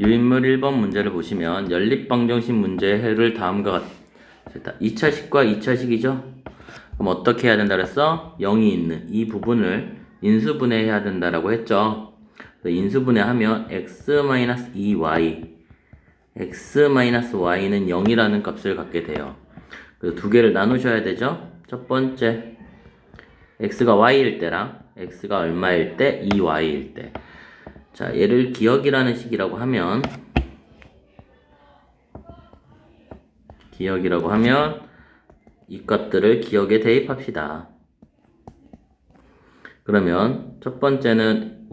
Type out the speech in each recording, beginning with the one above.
유인물 1번 문제를 보시면 연립방정식 문제의 해를 다음과 같다. 2차식과 2차식이죠? 그럼 어떻게 해야 된다 그랬어? 0이 있는 이 부분을 인수분해해야 된다라고 했죠. 인수분해하면 x-2y x-y는 0이라는 값을 갖게 돼요. 그래서 두 개를 나누셔야 되죠. 첫 번째 x가 y일 때랑 x가 얼마일 때 2y일 때. 자, 얘를 기억이라는 식이라고 하면 이 값들을 기억에 대입합시다. 그러면 첫 번째는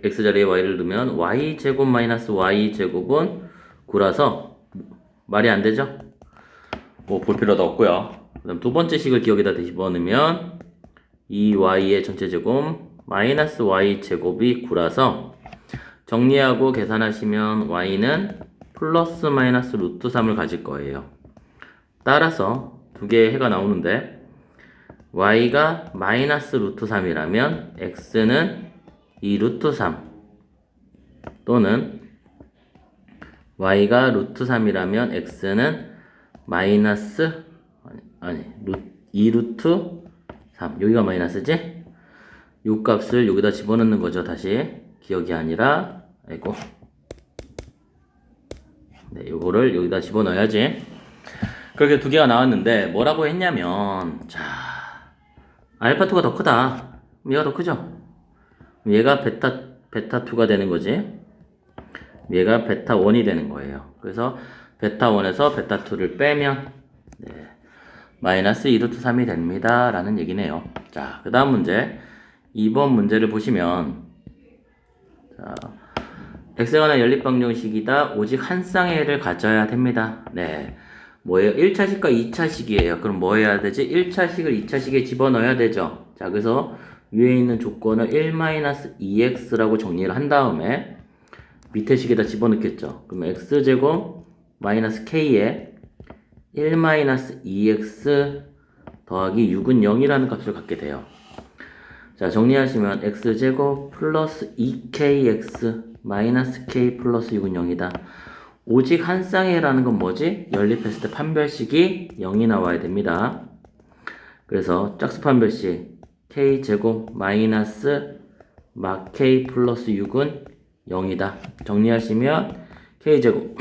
x 자리에 y를 두면 y제곱 마이너스 y제곱은 9라서 말이 안 되죠? 뭐 볼 필요도 없고요. 그다음 두 번째 식을 기억에다 집어넣으면 2y의 전체 제곱 마이너스 y제곱이 9라서 정리하고 계산하시면 y는 플러스 마이너스 루트 3을 가질 거예요. 따라서 두 개의 해가 나오는데 y가 마이너스 루트 3이라면 x는 2 루트 3 또는 y가 루트 3이라면 x는 마이너스 2 루트 3 여기가 마이너스지? 요 값을 여기다 집어넣는 거죠. 다시 기억이 아니라 요거를 여기다 집어넣어야지. 그렇게 두 개가 나왔는데 뭐라고 했냐면 자 알파2가 더 크다. 얘가 더 크죠? 얘가 베타2가 되는 거지. 얘가 베타1이 되는 거예요. 그래서 베타1에서 베타2를 빼면 마이너스 2루트 3이 됩니다. 라는 얘기네요. 자, 그 다음 문제 2번 문제를 보시면 자, x에 관한 연립방정식이다. 오직 한 쌍의 해를 가져야 됩니다. 네. 뭐예요? 1차식과 2차식이에요. 그럼 뭐 해야 되지? 1차식을 2차식에 집어넣어야 되죠. 자, 그래서 위에 있는 조건을 1-2x라고 정리를 한 다음에 밑에 식에다 집어넣겠죠. 그럼 x제곱 마이너스 k에 1-2x 더하기 6은 0이라는 값을 갖게 돼요. 자, 정리하시면 x제곱 플러스 2kx 마이너스 k 플러스 6은 0이다. 오직 한 쌍의 해라는 건 뭐지? 연립했을 때 판별식이 0이 나와야 됩니다. 그래서 짝수 판별식 k제곱 마이너스 막 k 플러스 6은 0이다. 정리하시면 k제곱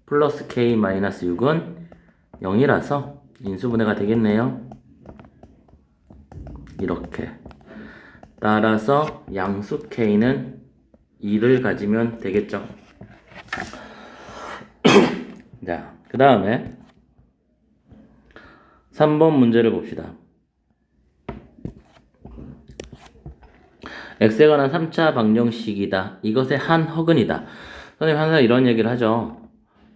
플러스 k 마이너스 6은 0이라서 인수분해가 되겠네요. 이렇게. 따라서 양수 k는 2를 가지면 되겠죠. 자, 그 다음에 3번 문제를 봅시다. x에 관한 3차 방정식이다. 이것의 한 허근이다. 선생님 항상 이런 얘기를 하죠.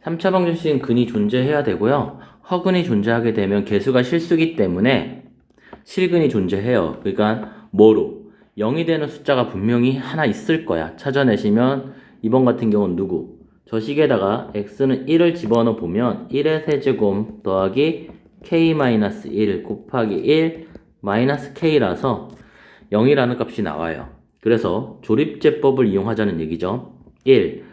3차 방정식은 근이 존재해야 되고요. 허근이 존재하게 되면 개수가 실수기 때문에 실근이 존재해요. 그러니까 뭐로? 0이 되는 숫자가 분명히 하나 있을 거야. 찾아내시면 이번 같은 경우는 누구? 저 식에다가 x는 1을 집어넣어 보면 1의 세제곱 더하기 k-1 곱하기 1 마이너스 k라서 0이라는 값이 나와요. 그래서 조립제법을 이용하자는 얘기죠. 1.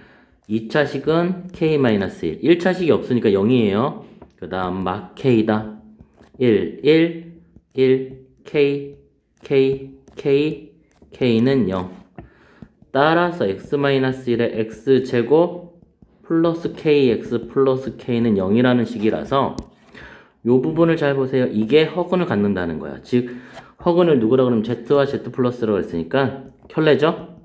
2차식은 k-1. 1차식이 없으니까 0이에요. 그 다음 막 k다. 1, 1, 1, k, k, k, k는 0. 따라서 x-1의 x제곱 플러스 kx 플러스 k는 0이라는 식이라서 요 부분을 잘 보세요. 이게 허근을 갖는다는 거야. 즉 허근을 누구라 그러면 z와 z 플러스라고 했으니까 켤레죠?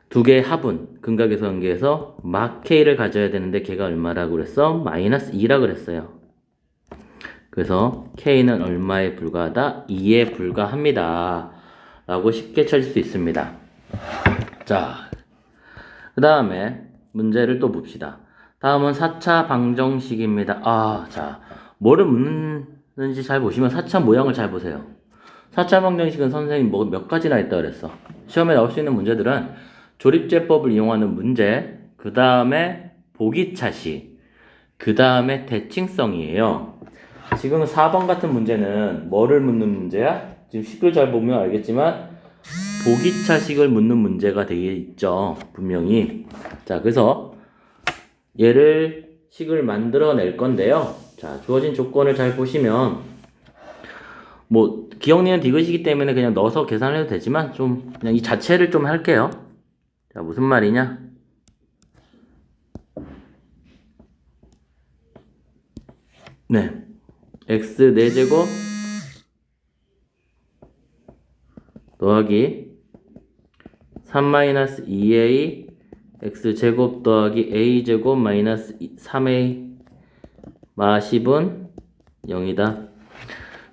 두 개의 합은 근각에서 관계에서 막 k를 가져야 되는데 걔가 얼마라고 그랬어? 마이너스 2라고 그랬어요. 그래서 k는 얼마에 불과하다? 2에 불과합니다. 라고 쉽게 찾을 수 있습니다. 자, 그 다음에 문제를 또 봅시다. 다음은 4차 방정식입니다. 자, 뭐를 묻는지 잘 보시면 4차 모양을 잘 보세요. 4차 방정식은 선생님 뭐 몇 가지나 있다 그랬어. 시험에 나올 수 있는 문제들은 조립제법을 이용하는 문제, 그 다음에 보기차식, 그 다음에 대칭성이에요. 지금 4번 같은 문제는 뭐를 묻는 문제야? 지금 식을 잘 보면 알겠지만 보기차식을 묻는 문제가 되어 있죠. 분명히. 자, 그래서 얘를 식을 만들어낼 건데요. 자, 주어진 조건을 잘 보시면 뭐 기억니은 디귿이기 때문에 그냥 넣어서 계산을 해도 되지만 좀 그냥 이 자체를 좀 할게요. 자, 무슨 말이냐? 네, x 4제곱 더하기 3-2a x제곱 더하기 a제곱 마이너스 3a 마 10은 0이다.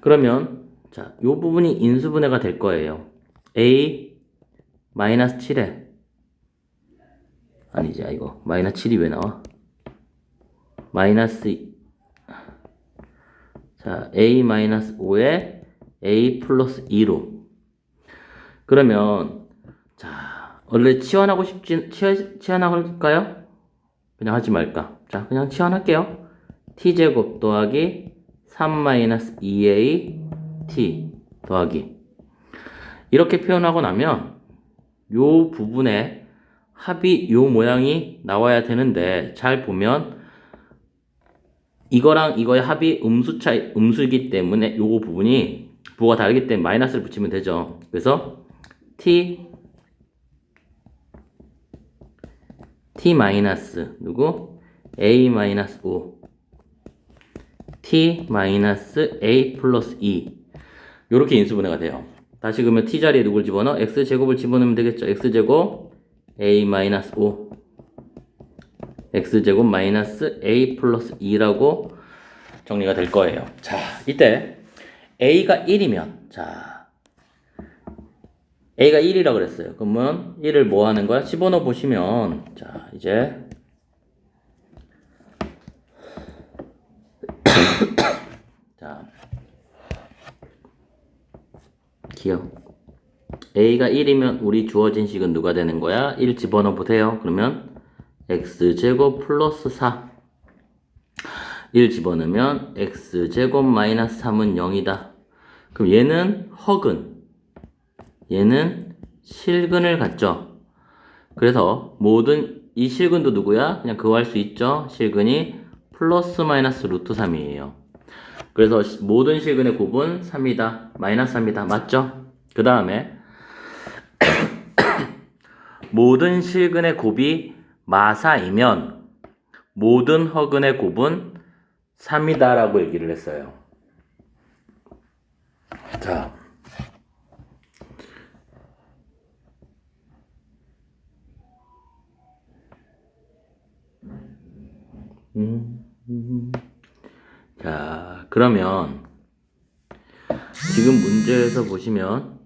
그러면 자, 요 부분이 인수분해가 될 거예요. a 마이너스 7에 아니지, 이거 마이너스 7이 왜 나와? 마이너스 자, a 마이너스 5에 a 플러스 2로 그러면 자, 원래 치환하고 치환할까요? 그냥 하지 말까? 자, 그냥 치환할게요. t제곱 더하기 3-2a t 더하기 이렇게 표현하고 나면 요 부분에 합이 요 모양이 나와야 되는데 잘 보면 이거랑 이거의 합이 음수이기 때문에 요거 부분이 부호가 다르기 때문에 마이너스를 붙이면 되죠. 그래서 t 마이너스 누구? a 마이너스 5 t 마이너스 a 플러스 2 요렇게 인수분해가 돼요. 다시 그러면 t 자리에 누굴 집어넣어? x제곱을 집어넣으면 되겠죠. x제곱 a 마이너스 5 x제곱 마이너스 a 플러스 2라고 정리가 될 거예요. 자, 이때 a가 1이면 자, a가 1이라고 그랬어요. 그러면 1을 뭐 하는 거야? 집어넣어 보시면 자, 이제 자, 기억 a가 1이면 우리 주어진 식은 누가 되는 거야? 1 집어넣어 보세요. 그러면 x제곱 플러스 4 1 집어넣으면 x제곱 마이너스 3은 0이다. 그럼 얘는 허근, 얘는 실근을 갖죠. 그래서 모든 이 실근도 누구야? 그냥 그거 할 수 있죠. 실근이 플러스 마이너스 루트 3이에요. 그래서 모든 실근의 곱은 3이다. 마이너스 3이다. 맞죠? 그 다음에 모든 실근의 곱이 마사이면 모든 허근의 곱은 3이다 라고 얘기를 했어요. 자, 자, 그러면 지금 문제에서 보시면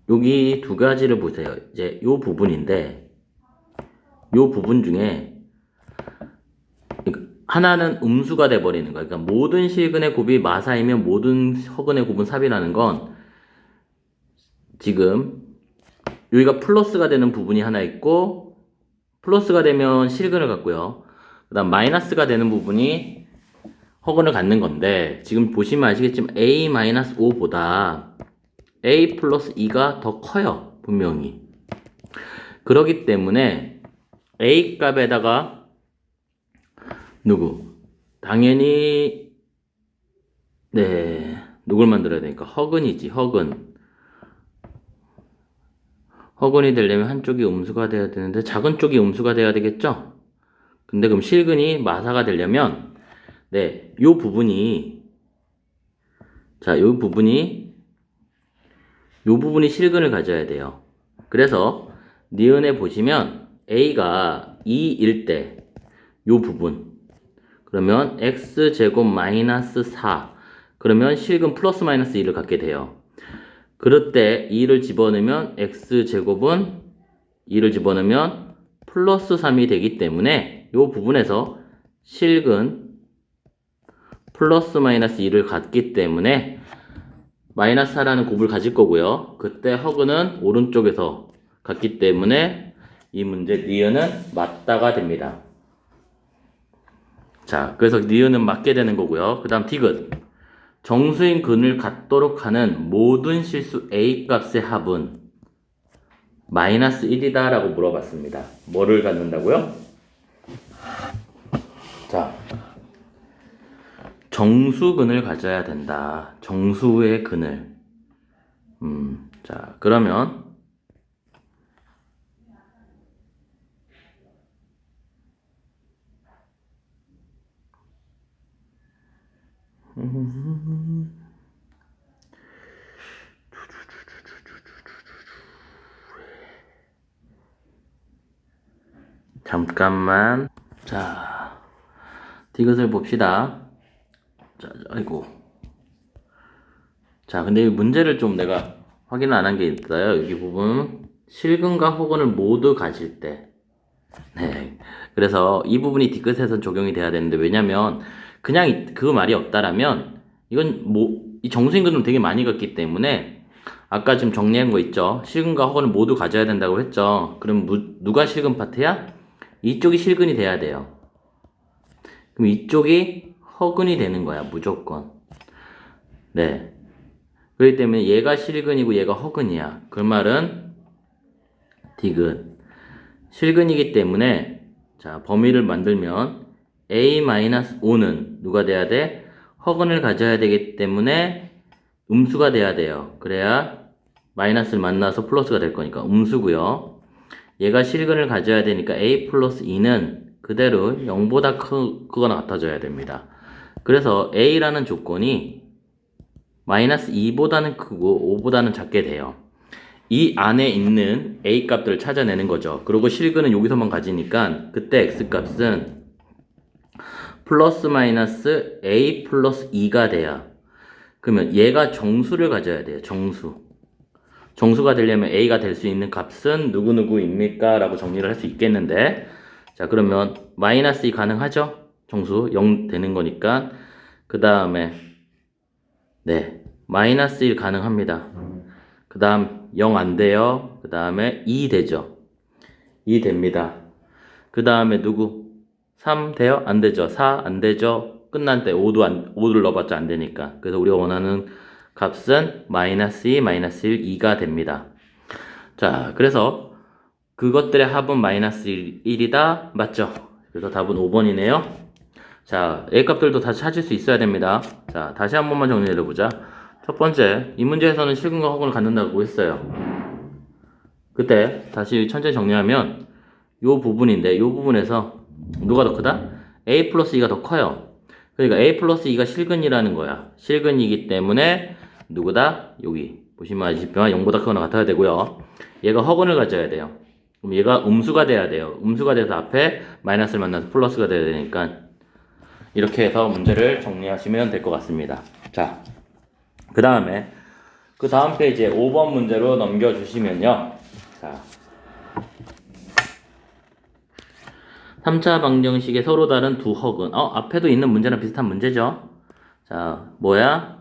여기 두 가지를 보세요. 이제 요 부분인데 요 부분 중에 하나는 음수가 돼버리는 거야. 그러니까 모든 실근의 곱이 마사이면 모든 허근의 곱은 3이라는 건 지금 여기가 플러스가 되는 부분이 하나 있고 플러스가 되면 실근을 갖고요. 그 다음 마이너스가 되는 부분이 허근을 갖는 건데 지금 보시면 아시겠지만 a-5보다 a 플러스 2가 더 커요. 분명히. 그렇기 때문에 a 값에다가 누구? 당연히 네, 누굴 만들어야 되니까 허근이지. 허근이 되려면 한쪽이 음수가 돼야 되는데 작은 쪽이 음수가 돼야 되겠죠? 근데 그럼 실근이 마사가 되려면 네, 요 부분이 자, 요 부분이 실근을 가져야 돼요. 그래서 니은에 보시면 a가 2일 때 요 부분 그러면 x제곱 마이너스 4 그러면 실근 플러스 마이너스 2를 갖게 돼요. 그럴 때 2를 집어넣으면 x제곱은 2를 집어넣으면 플러스 3이 되기 때문에 이 부분에서 실근 플러스 마이너스 2를 갖기 때문에 마이너스 4라는 곱을 가질 거고요. 그때 허근은 오른쪽에서 갖기 때문에 이 문제 니은은 맞다가 됩니다. 자, 그래서 니은은 맞게 되는 거고요. 그 다음 디귿. 정수인 근을 갖도록 하는 모든 실수 A 값의 합은 마이너스 1이다 라고 물어봤습니다. 뭐를 갖는다고요? 자, 정수근을 가져야 된다. 정수의 근을. 자, 그러면 잠깐만. 자, 디귿을 봅시다. 자, 아이고. 자, 근데 이 문제를 좀 내가 확인을 안 한 게 있어요. 여기 부분. 실근과 호근을 모두 가질 때. 네. 그래서 이 부분이 디귿에선 적용이 돼야 되는데, 왜냐면, 그냥 그 말이 없다라면, 이건 이 정수인근으로 되게 많이 갔기 때문에, 아까 지금 정리한 거 있죠? 실근과 허근을 모두 가져야 된다고 했죠? 그럼 누가 실근 파트야? 이쪽이 실근이 돼야 돼요. 그럼 이쪽이 허근이 되는 거야, 무조건. 네. 그렇기 때문에 얘가 실근이고 얘가 허근이야. 그 말은 디귿. 실근이기 때문에 자, 범위를 만들면 A-5는 누가 돼야 돼? 허근을 가져야 되기 때문에 음수가 돼야 돼요. 그래야 마이너스를 만나서 플러스가 될 거니까 음수고요. 얘가 실근을 가져야 되니까 A 플러스 2는 그대로 0보다 크거나 같아져야 됩니다. 그래서 A라는 조건이 마이너스 2보다는 크고 5보다는 작게 돼요. 이 안에 있는 A 값들을 찾아내는 거죠. 그리고 실근은 여기서만 가지니까 그때 X 값은 플러스 마이너스 A 플러스 2가 돼야, 그러면 얘가 정수를 가져야 돼요. 정수가 되려면 A가 될 수 있는 값은 누구누구입니까? 라고 정리를 할 수 있겠는데, 자, 그러면 마이너스 2 가능하죠? 정수 0 되는 거니까. 그 다음에 네, 마이너스 1 가능합니다. 그 다음 0 안 돼요. 그 다음에 2 되죠. 2 됩니다. 그 다음에 누구? 3 돼요? 안 되죠. 4 안 되죠. 끝난 때 5를 넣어봤자 안 되니까. 그래서 우리가 원하는 값은 마이너스 2, 마이너스 1, 2가 됩니다. 자, 그래서 그것들의 합은 마이너스 1이다. 맞죠? 그래서 답은 5번이네요. 자, A 값들도 다 찾을 수 있어야 됩니다. 자, 다시 한 번만 정리해보자. 첫 번째, 이 문제에서는 실근과 허근을 갖는다고 했어요. 그때 다시 천천히 정리하면 요 부분인데, 요 부분에서 누가 더 크다? A 플러스 2가 더 커요. 그러니까 A 플러스 2가 실근이라는 거야. 실근이기 때문에 누구다? 여기 보시면 아시겠지만 0보다 크거나 같아야 되고요. 얘가 허근을 가져야 돼요. 그럼 얘가 음수가 돼야 돼요. 음수가 돼서 앞에 마이너스를 만나서 플러스가 돼야 되니까 이렇게 해서 문제를 정리하시면 될 것 같습니다. 자, 그 다음 페이지에 5번 문제로 넘겨주시면요. 자, 3차 방정식의 서로 다른 두 허근. 앞에도 있는 문제랑 비슷한 문제죠. 자, 뭐야?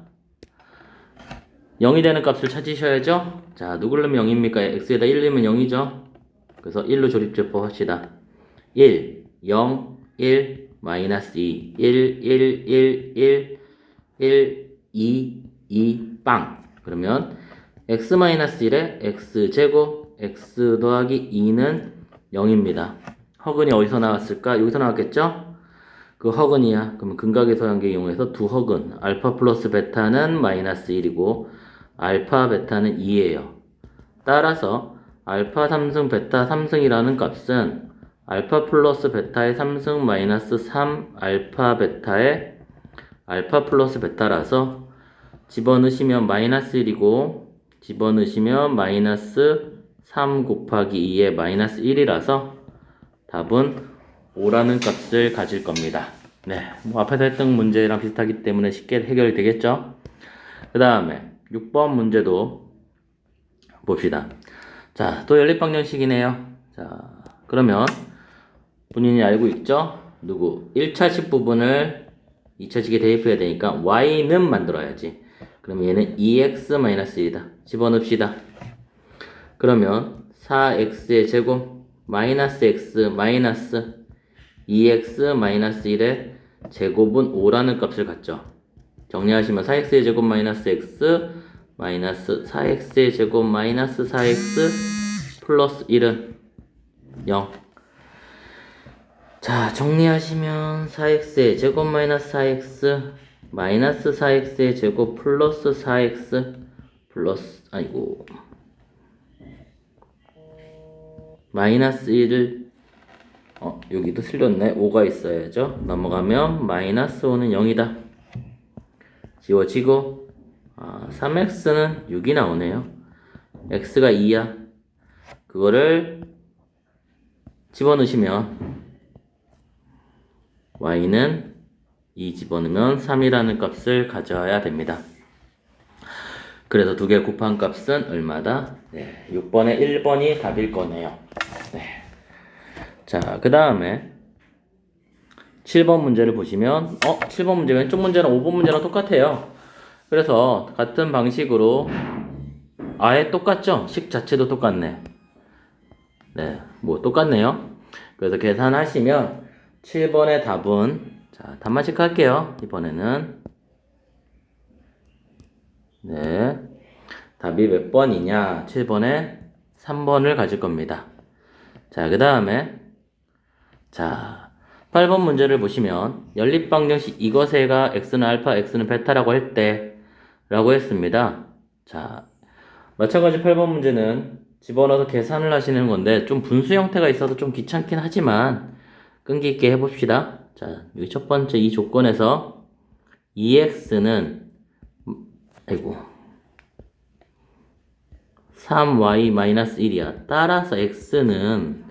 0이 되는 값을 찾으셔야죠. 자, 누구려면 0입니까? x에다 1이면 0이죠. 그래서 1로 조립제법 합시다. 1, 0, 1, 마이너스 2, 1, 1, 1, 1, 1, 2, 2, 빵. 그러면 x 마이너스 1에 x제곱, x 더하기 2는 0입니다. 허근이 어디서 나왔을까? 여기서 나왔겠죠? 그 허근이야. 그러면 근각의 서양계 이용해서 두 허근, 알파 플러스 베타는 마이너스 1이고 알파 베타는 2예요. 따라서 알파 3승 베타 3승이라는 값은 알파 플러스 베타의 3승 마이너스 3 알파 베타의 알파 플러스 베타라서 집어넣으시면 마이너스 1이고 집어넣으시면 마이너스 3 곱하기 2의 마이너스 1이라서 답은 5라는 값을 가질 겁니다. 네, 뭐 앞에서 했던 문제랑 비슷하기 때문에 쉽게 해결이 되겠죠? 그 다음에 6번 문제도 봅시다. 자, 또 연립방정식이네요. 자, 그러면 본인이 알고 있죠? 누구? 1차식 부분을 2차식에 대입해야 되니까 y는 만들어야지. 그럼 얘는 2x-1이다. 집어넣읍시다. 그러면 4x의 제곱 마이너스 x 마이너스 2x-1의 제곱은 5라는 값을 갖죠. 정리하시면 4x의 제곱 마이너스 x 마이너스 4x의 제곱 마이너스 4x 플러스 1은 0. 자, 정리하시면 4x의 제곱 마이너스 4x 마이너스 4x의 제곱 플러스 4x 플러스 마이너스 1을 여기도 틀렸네. 5가 있어야죠. 넘어가면 마이너스 5는 0이다. 지워지고 3x는 6이 나오네요. x가 2야. 그거를 집어넣으시면 y는 2 집어넣으면 3이라는 값을 가져와야 됩니다. 그래서 두 개 곱한 값은 얼마다? 네, 6번에 1번이 답일 거네요. 네. 자, 그 다음에 7번 문제를 보시면 7번 문제 왼쪽 문제랑 5번 문제랑 똑같아요. 그래서 같은 방식으로 아예 똑같죠? 식 자체도 똑같네. 네, 뭐 똑같네요. 그래서 계산하시면 7번의 답은 자, 답만씩 할게요. 이번에는 네, 답이 몇 번이냐? 7번에 3번을 가질 겁니다. 자, 그 다음에 자, 8번 문제를 보시면 연립방정식 이것에가 x는 알파, x는 베타라고 할 때 라고 했습니다. 자, 마찬가지 8번 문제는 집어넣어서 계산을 하시는 건데 좀 분수 형태가 있어서 좀 귀찮긴 하지만 끈기 있게 해봅시다. 자, 여기 첫 번째 이 조건에서 2x는 3y-1이야. 따라서 x는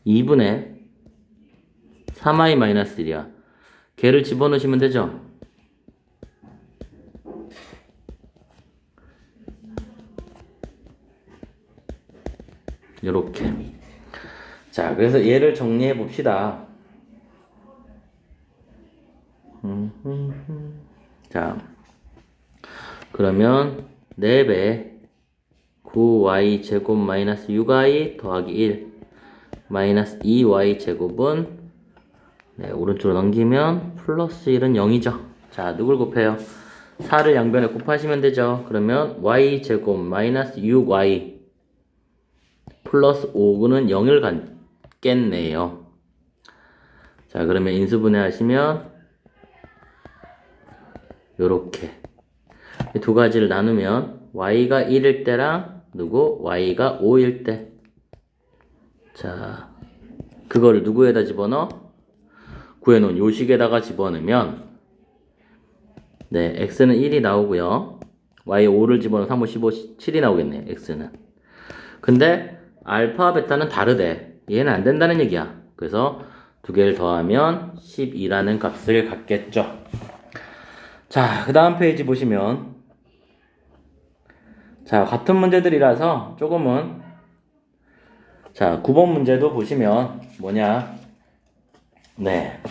2분의 3y-1이야. 걔를 집어넣으시면 되죠. 요렇게. 자, 그래서 얘를 정리해 봅시다. 자, 그러면 4배 9y 제곱 마이너스 6y 더하기 1 마이너스 2y 제곱은 네, 오른쪽으로 넘기면 플러스 1은 0이죠. 자, 누굴 곱해요? 4를 양변에 곱하시면 되죠. 그러면 y 제곱 마이너스 6y 플러스 5는 0을 갖겠네요. 자, 그러면 인수분해 하시면 요렇게 이 두 가지를 나누면 y가 1일 때랑 누구? y가 5일 때. 자, 그거를 누구에다 집어넣어? 구해놓은 요식에다가 집어넣으면 네, x는 1이 나오고요. y 5를 집어넣어 3, 5, 15, 7이 나오겠네, x는. 근데 알파, 베타는 다르대. 얘는 안 된다는 얘기야. 그래서 두 개를 더하면 12라는 값을 갖겠죠. 자, 그 다음 페이지 보시면 자, 같은 문제들이라서 조금은 자, 9번 문제도 보시면 뭐냐? 네.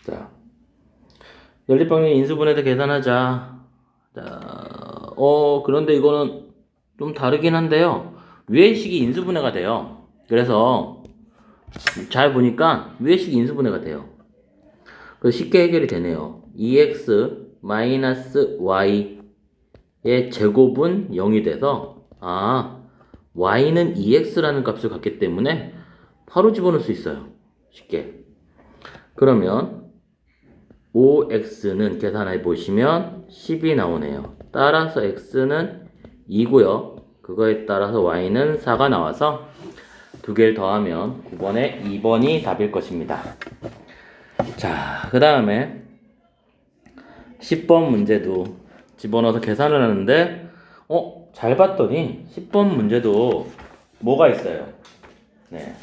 자, 연립방정식 인수분해도 계산하자. 자, 그런데 이거는 좀 다르긴 한데요. 위의 식이 인수분해가 돼요. 그래서 잘 보니까 위의 식이 인수분해가 돼요. 그래서 쉽게 해결이 되네요. 2x 마이너스 y의 제곱은 0이 돼서 y는 2x라는 값을 갖기 때문에 바로 집어넣을 수 있어요. 쉽게. 그러면 5x는 계산해 보시면 10이 나오네요. 따라서 x는 2고요. 그거에 따라서 y는 4가 나와서 두 개를 더하면 9번에 2번이 답일 것입니다. 자, 그 다음에 10번 문제도 집어넣어서 계산을 하는데 잘 봤더니 10번 문제도 뭐가 있어요? 네.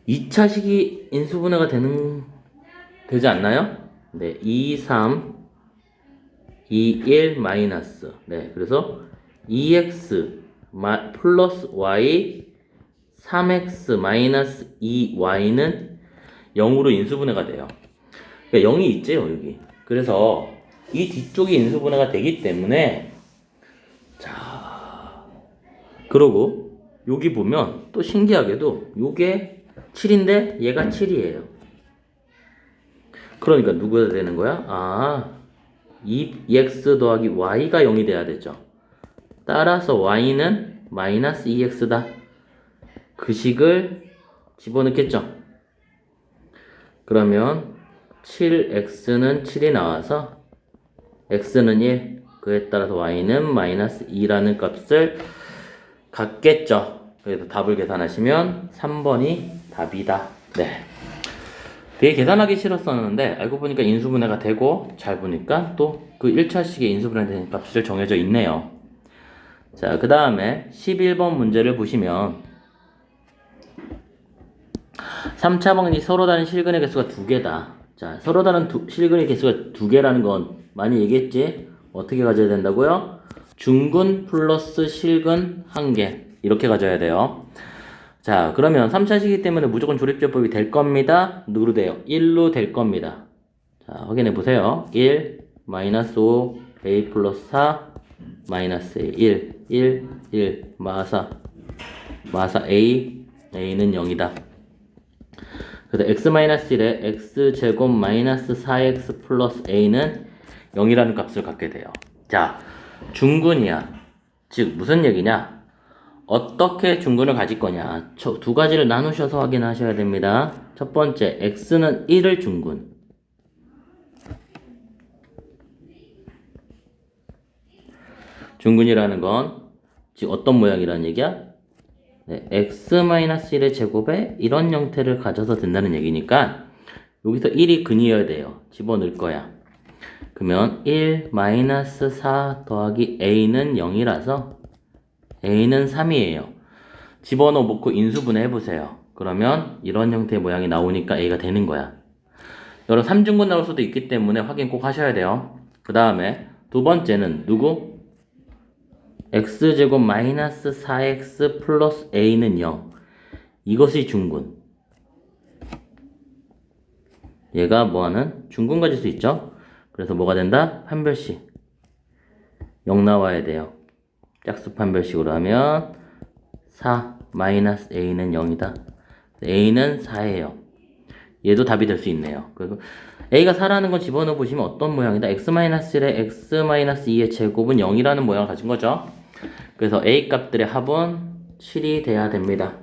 2차식이 인수분해가 되지 않나요? 네, 2, 3, 2, 1 마이너스. 네, 그래서 2x 플러스 y 3x 마이너스 2y는 0으로 인수분해가 돼요. 그러니까 0이 있죠, 여기. 그래서 이 뒤쪽이 인수분해가 되기 때문에 자, 그러고 여기 보면 또 신기하게도 요게 7인데 얘가 7이에요. 그러니까 누구가 되는 거야? 2x 더하기 y가 0이 돼야 되죠. 따라서 y는 마이너스 2x다. 그 식을 집어넣겠죠. 그러면 7x는 7이 나와서 x는 1, 그에 따라서 y는 마이너스 2라는 값을 갖겠죠. 그래서 답을 계산하시면 3번이 답이다. 네. 되게 계산하기 싫었었는데 알고 보니까 인수분해가 되고 잘 보니까 또 그 1차식의 인수분해 되는 값을 정해져 있네요. 자, 그 다음에 11번 문제를 보시면 3차 방정식 서로 다른 실근의 개수가 2개다. 자, 서로 다른 실근의 개수가 2개라는 건 많이 얘기했지? 어떻게 가져야 된다고요? 중근 플러스 실근 1개 이렇게 가져야 돼요. 자, 그러면 3차식이기 때문에 무조건 조립제법이 될 겁니다. 누구로 돼요? 1로 될 겁니다. 자, 확인해 보세요. 1, 마이너스 5, a 플러스 4, 마이너스 1, 1, 1, 마사 a, a는 0이다. 그래서 x-1에 x제곱 마이너스 4x 플러스 a는 0이라는 값을 갖게 돼요. 자, 중근이야. 즉 무슨 얘기냐? 어떻게 중근을 가질 거냐? 두 가지를 나누셔서 확인하셔야 됩니다. 첫 번째, x는 1을 중근. 중근이라는 건 즉 어떤 모양이라는 얘기야? 네, x-1의 제곱에 이런 형태를 가져서 된다는 얘기니까 여기서 1이 근이어야 돼요. 집어넣을 거야. 그러면 1-4 더하기 a는 0이라서 a는 3이에요. 집어넣어 놓고 인수분해 해보세요. 그러면 이런 형태의 모양이 나오니까 a가 되는 거야. 여러 3중근 나올 수도 있기 때문에 확인 꼭 하셔야 돼요. 그 다음에 두 번째는 누구? x제곱 마이너스 4x 플러스 a는 0. 이것이 중근. 얘가 뭐하는? 중근 가질 수 있죠? 그래서 뭐가 된다? 판별식. 0 나와야 돼요. 짝수 판별식으로 하면 4 마이너스 a는 0이다. a는 4예요. 얘도 답이 될 수 있네요. 그리고 a가 4라는 건 집어넣어 보시면 어떤 모양이다? x-1에 x-2의 제곱은 0이라는 모양을 가진 거죠. 그래서 a 값들의 합은 7이 돼야 됩니다.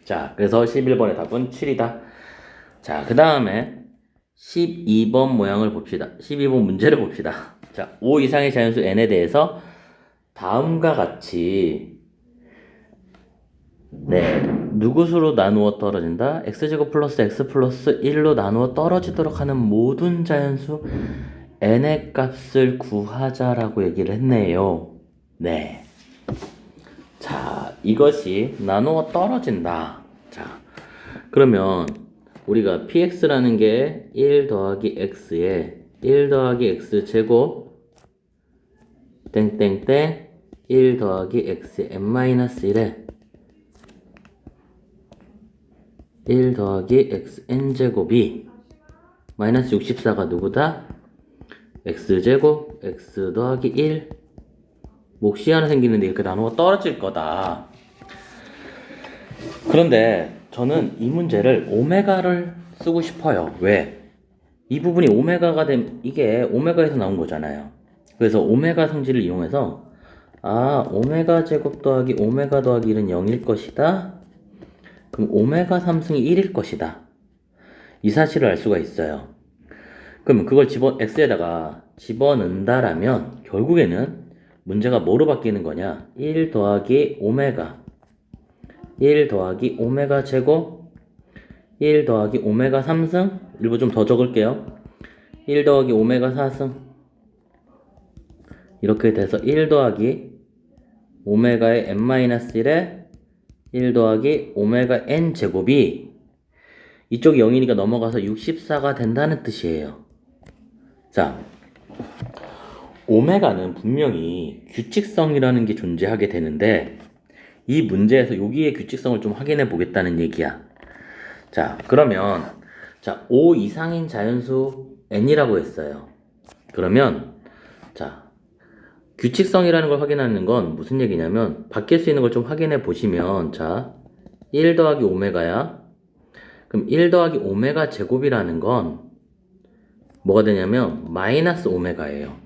자, 그래서 11번의 답은 7이다. 자, 그 다음에 12번 모양을 봅시다. 12번 문제를 봅시다. 자, 5 이상의 자연수 n에 대해서 다음과 같이 누구 수로 나누어 떨어진다? x제곱 플러스 x 플러스 1로 나누어 떨어지도록 하는 모든 자연수 n의 값을 구하자라고 얘기를 했네요. 네. 자, 이것이 나누어 떨어진다. 자, 그러면 우리가 px라는 게 1 더하기 x에 1 더하기 x 제곱 땡땡땡 1 더하기 x n-1에 1 더하기 x n제곱이 마이너스 64가 누구다? x제곱 x 더하기 1 몫이 하나 생기는데 이렇게 나누어 떨어질 거다. 그런데 저는 이 문제를 오메가를 쓰고 싶어요. 왜? 이 부분이 오메가가 이게 오메가에서 나온 거잖아요. 그래서 오메가 성질을 이용해서 오메가 제곱 더하기 오메가 더하기 1은 0일 것이다. 그럼 오메가 3승이 1일 것이다. 이 사실을 알 수가 있어요. 그러면 그걸 x에다가 집어넣는다라면 결국에는 문제가 뭐로 바뀌는 거냐? 1 더하기 오메가 1 더하기 오메가 제곱 1 더하기 오메가 3승 일부 좀 더 적을게요. 1 더하기 오메가 4승 이렇게 돼서 1 더하기 오메가의 n-1에 1 더하기 오메가 n 제곱이 이쪽이 0이니까 넘어가서 64가 된다는 뜻이에요. 자, 오메가는 분명히 규칙성이라는 게 존재하게 되는데 이 문제에서 여기의 규칙성을 좀 확인해 보겠다는 얘기야. 자, 그러면 5 이상인 자연수 n이라고 했어요. 그러면 규칙성이라는 걸 확인하는 건 무슨 얘기냐면 바뀔 수 있는 걸 좀 확인해 보시면 1 더하기 오메가야. 그럼 1 더하기 오메가 제곱이라는 건 뭐가 되냐면 마이너스 오메가예요.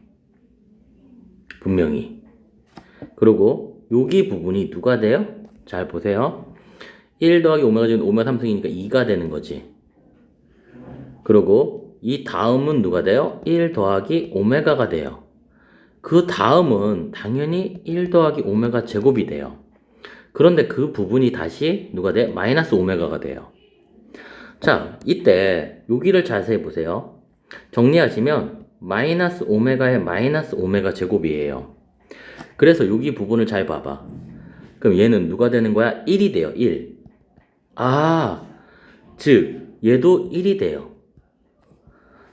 분명히. 그리고 여기 부분이 누가 돼요? 잘 보세요. 1 더하기 오메가 지금 오메가 3승이니까 2가 되는 거지. 그리고 이 다음은 누가 돼요? 1 더하기 오메가가 돼요. 그 다음은 당연히 1 더하기 오메가 제곱이 돼요. 그런데 그 부분이 다시 누가 돼? 마이너스 오메가가 돼요. 자, 이때 여기를 자세히 보세요. 정리하시면 마이너스 오메가의 마이너스 오메가 제곱이에요. 그래서 여기 부분을 잘 봐봐. 그럼 얘는 누가 되는 거야? 1이 돼요. 1. 아, 즉 얘도 1이 돼요.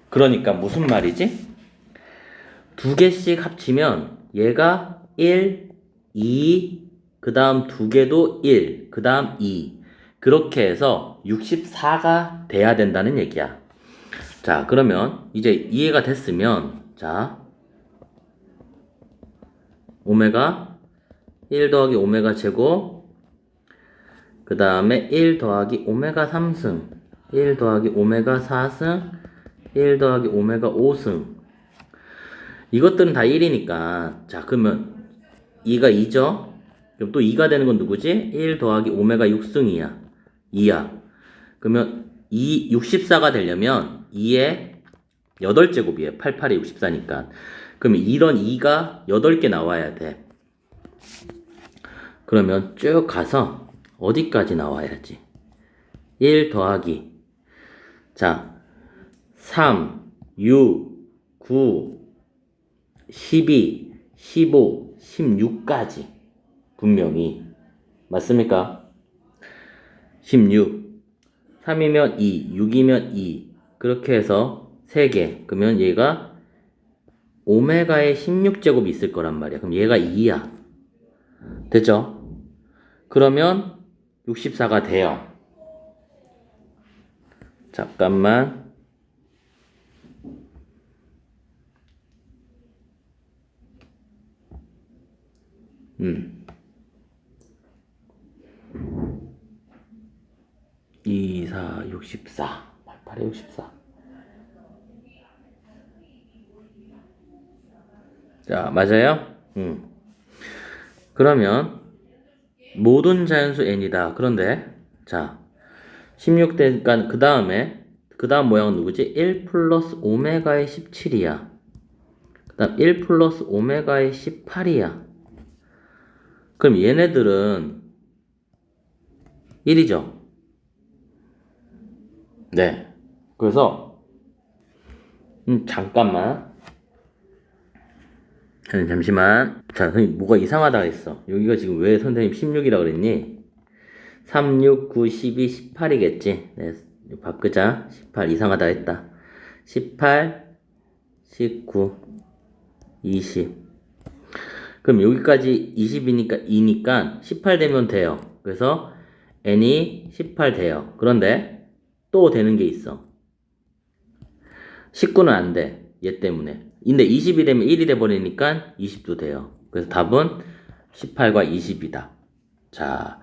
그러니까 무슨 말이지? 두 개씩 합치면 얘가 1, 2, 그 다음 두 개도 1, 그 다음 2. 그렇게 해서 64가 돼야 된다는 얘기야. 자, 그러면 이제 이해가 됐으면, 자, 오메가 1 더하기 오메가 제곱, 그 다음에 1 더하기 오메가 3승, 1 더하기 오메가 4승, 1 더하기 오메가 5승. 이것들은 다 1이니까, 자, 그러면 2가 2죠? 그럼 또 2가 되는 건 누구지? 1 더하기 오메가 6승이야. 2야. 그러면 64가 되려면 2의 8제곱이에요. 88에 64니까. 그러면 이런 2가 8개 나와야 돼. 그러면 쭉 가서 어디까지 나와야지? 1 더하기. 자, 3, 6, 9, 12, 15, 16까지. 분명히. 맞습니까? 16. 3이면 2, 6이면 2. 그렇게 해서 3개. 그러면 얘가 오메가의 16제곱이 있을 거란 말이야. 그럼 얘가 2야. 됐죠? 그러면 64가 돼요. 잠깐만. 음. 2, 4, 64. 88에 64. 자, 맞아요? 그러면 모든 자연수 n이다. 그런데 자, 16대니까 그 다음 모양은 누구지? 1 플러스 오메가의 17이야. 그 다음 1 플러스 오메가의 18이야. 그럼 얘네들은 1이죠. 네. 그래서 잠깐만. 잠시만. 자, 선생님 뭐가 이상하다 했어. 여기가 지금 왜 선생님 16이라 그랬니? 3, 6, 9, 12, 18이겠지. 네, 바꾸자. 18 이상하다 했다. 18, 19, 20. 그럼 여기까지 20이니까 2니까 18 되면 돼요. 그래서 n이 18 돼요. 그런데 또 되는 게 있어. 19는 안 돼. 얘 때문에. 근데 20이 되면 1이 돼버리니까 20도 돼요. 그래서 답은 18과 20이다. 자,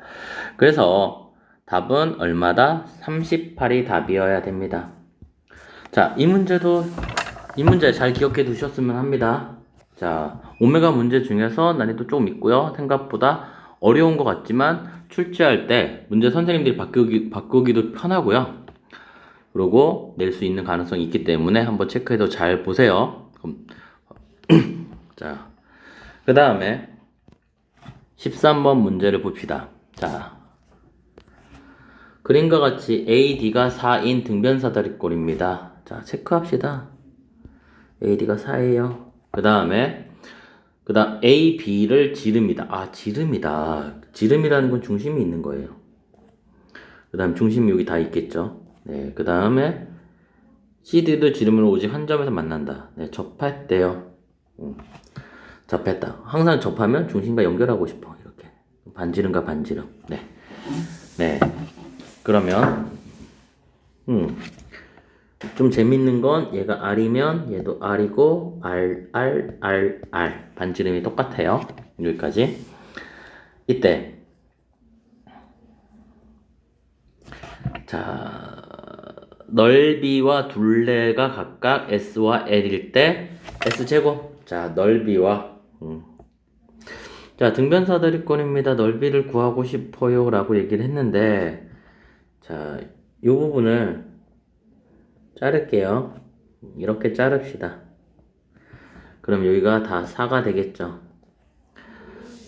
그래서 답은 얼마다? 38이 답이어야 됩니다. 자, 이 문제 잘 기억해 두셨으면 합니다. 자, 오메가 문제 중에서 난이도 좀 있고요. 생각보다 어려운 것 같지만 출제할 때 문제 선생님들이 바꾸기도 편하고요. 그리고 낼 수 있는 가능성이 있기 때문에 한번 체크해서 잘 보세요. 자, 그 다음에 13번 문제를 봅시다. 자, 그림과 같이 AD가 4인 등변사다리꼴입니다. 자, 체크합시다. AD가 4예요. 그 다음 AB를 지름이다. 아, 지름이다. 지름이라는 건 중심이 있는 거예요. 그 다음 중심이 여기 다 있겠죠. 네, 그 다음에 CD도 지름으로 오직 한 점에서 만난다. 네, 접했대요. 접했다. 항상 접하면 중심과 연결하고 싶어. 이렇게. 반지름과 반지름. 네. 네. 그러면, 좀 재밌는 건 얘가 R이면 얘도 R이고, R. 반지름이 똑같아요. 여기까지. 이때. 자, 넓이와 둘레가 각각 S와 L일 때 S제곱. 자, 넓이와 자, 등변사다리권입니다. 넓이를 구하고 싶어요 라고 얘기를 했는데, 자, 이 부분을 자를게요. 이렇게 자릅시다. 그럼 여기가 다 4가 되겠죠.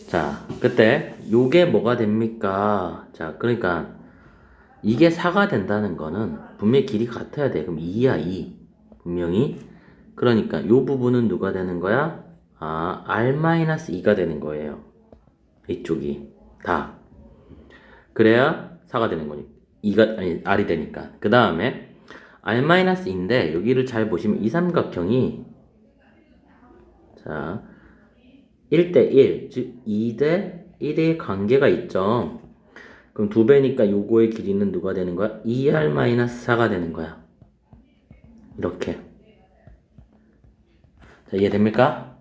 자, 그때 요게 뭐가 됩니까? 자, 그러니까 이게 4가 된다는 거는 분명히 길이 같아야 돼. 그럼 2야, 2. 분명히. 그러니까 요 부분은 누가 되는 거야? 아, R-2가 되는 거예요. 이쪽이 다. 그래야 4가 되는 거니까. 2가 아니 R이 되니까. 그 다음에 R-2인데 여기를 잘 보시면 이 삼각형이 자 1대 1, 즉 2대 1의 관계가 있죠. 그럼 2배니까 요거의 길이는 누가 되는 거야? 2R-4가 되는 거야. 이렇게. 자, 이해됩니까?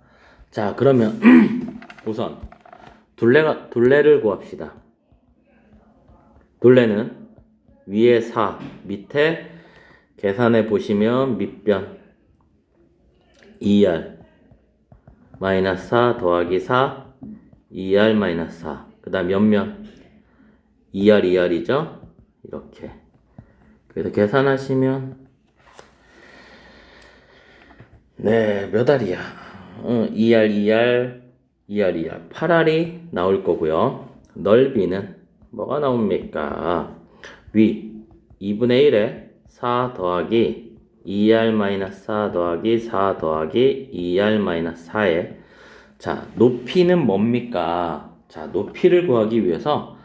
자, 그러면 우선 둘레를 구합시다. 둘레는 위에 4, 밑에 계산해 보시면 밑변 2R 마이너스 4 더하기 4 2R 마이너스 4. 그 다음 옆면 2R 2R이죠? 이렇게. 그래서 계산하시면 네, 몇 R이야? 2R 2R 2R 2R 8R이 나올 거고요. 넓이는 뭐가 나옵니까? 위 2분의 1에 4 더하기 2R-4 더하기 4 더하기 2R-4에 자, 높이는 뭡니까? 자, 높이를 구하기 위해서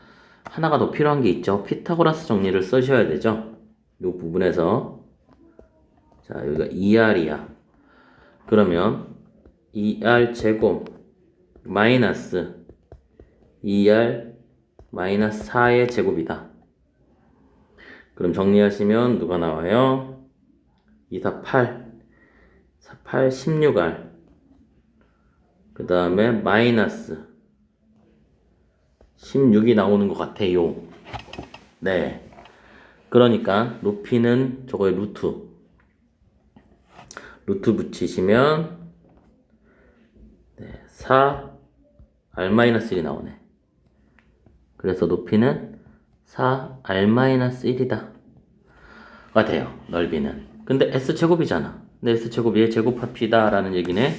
하나가 더 필요한 게 있죠. 피타고라스 정리를 쓰셔야 되죠. 이 부분에서 자, 여기가 2R이야. 그러면 2R 제곱 마이너스 2R 마이너스 4의 제곱이다. 그럼 정리하시면 누가 나와요? 2, 4, 8 8, 16R 그 다음에 마이너스 16이 나오는 것 같아요. 네, 그러니까 높이는 저거에 루트 붙이시면 네, 4R-1이 나오네. 그래서 높이는 4R-1이다 가 돼요. 넓이는. 근데 S제곱이잖아. 근데 S제곱 얘 제곱합시다 라는 얘기네.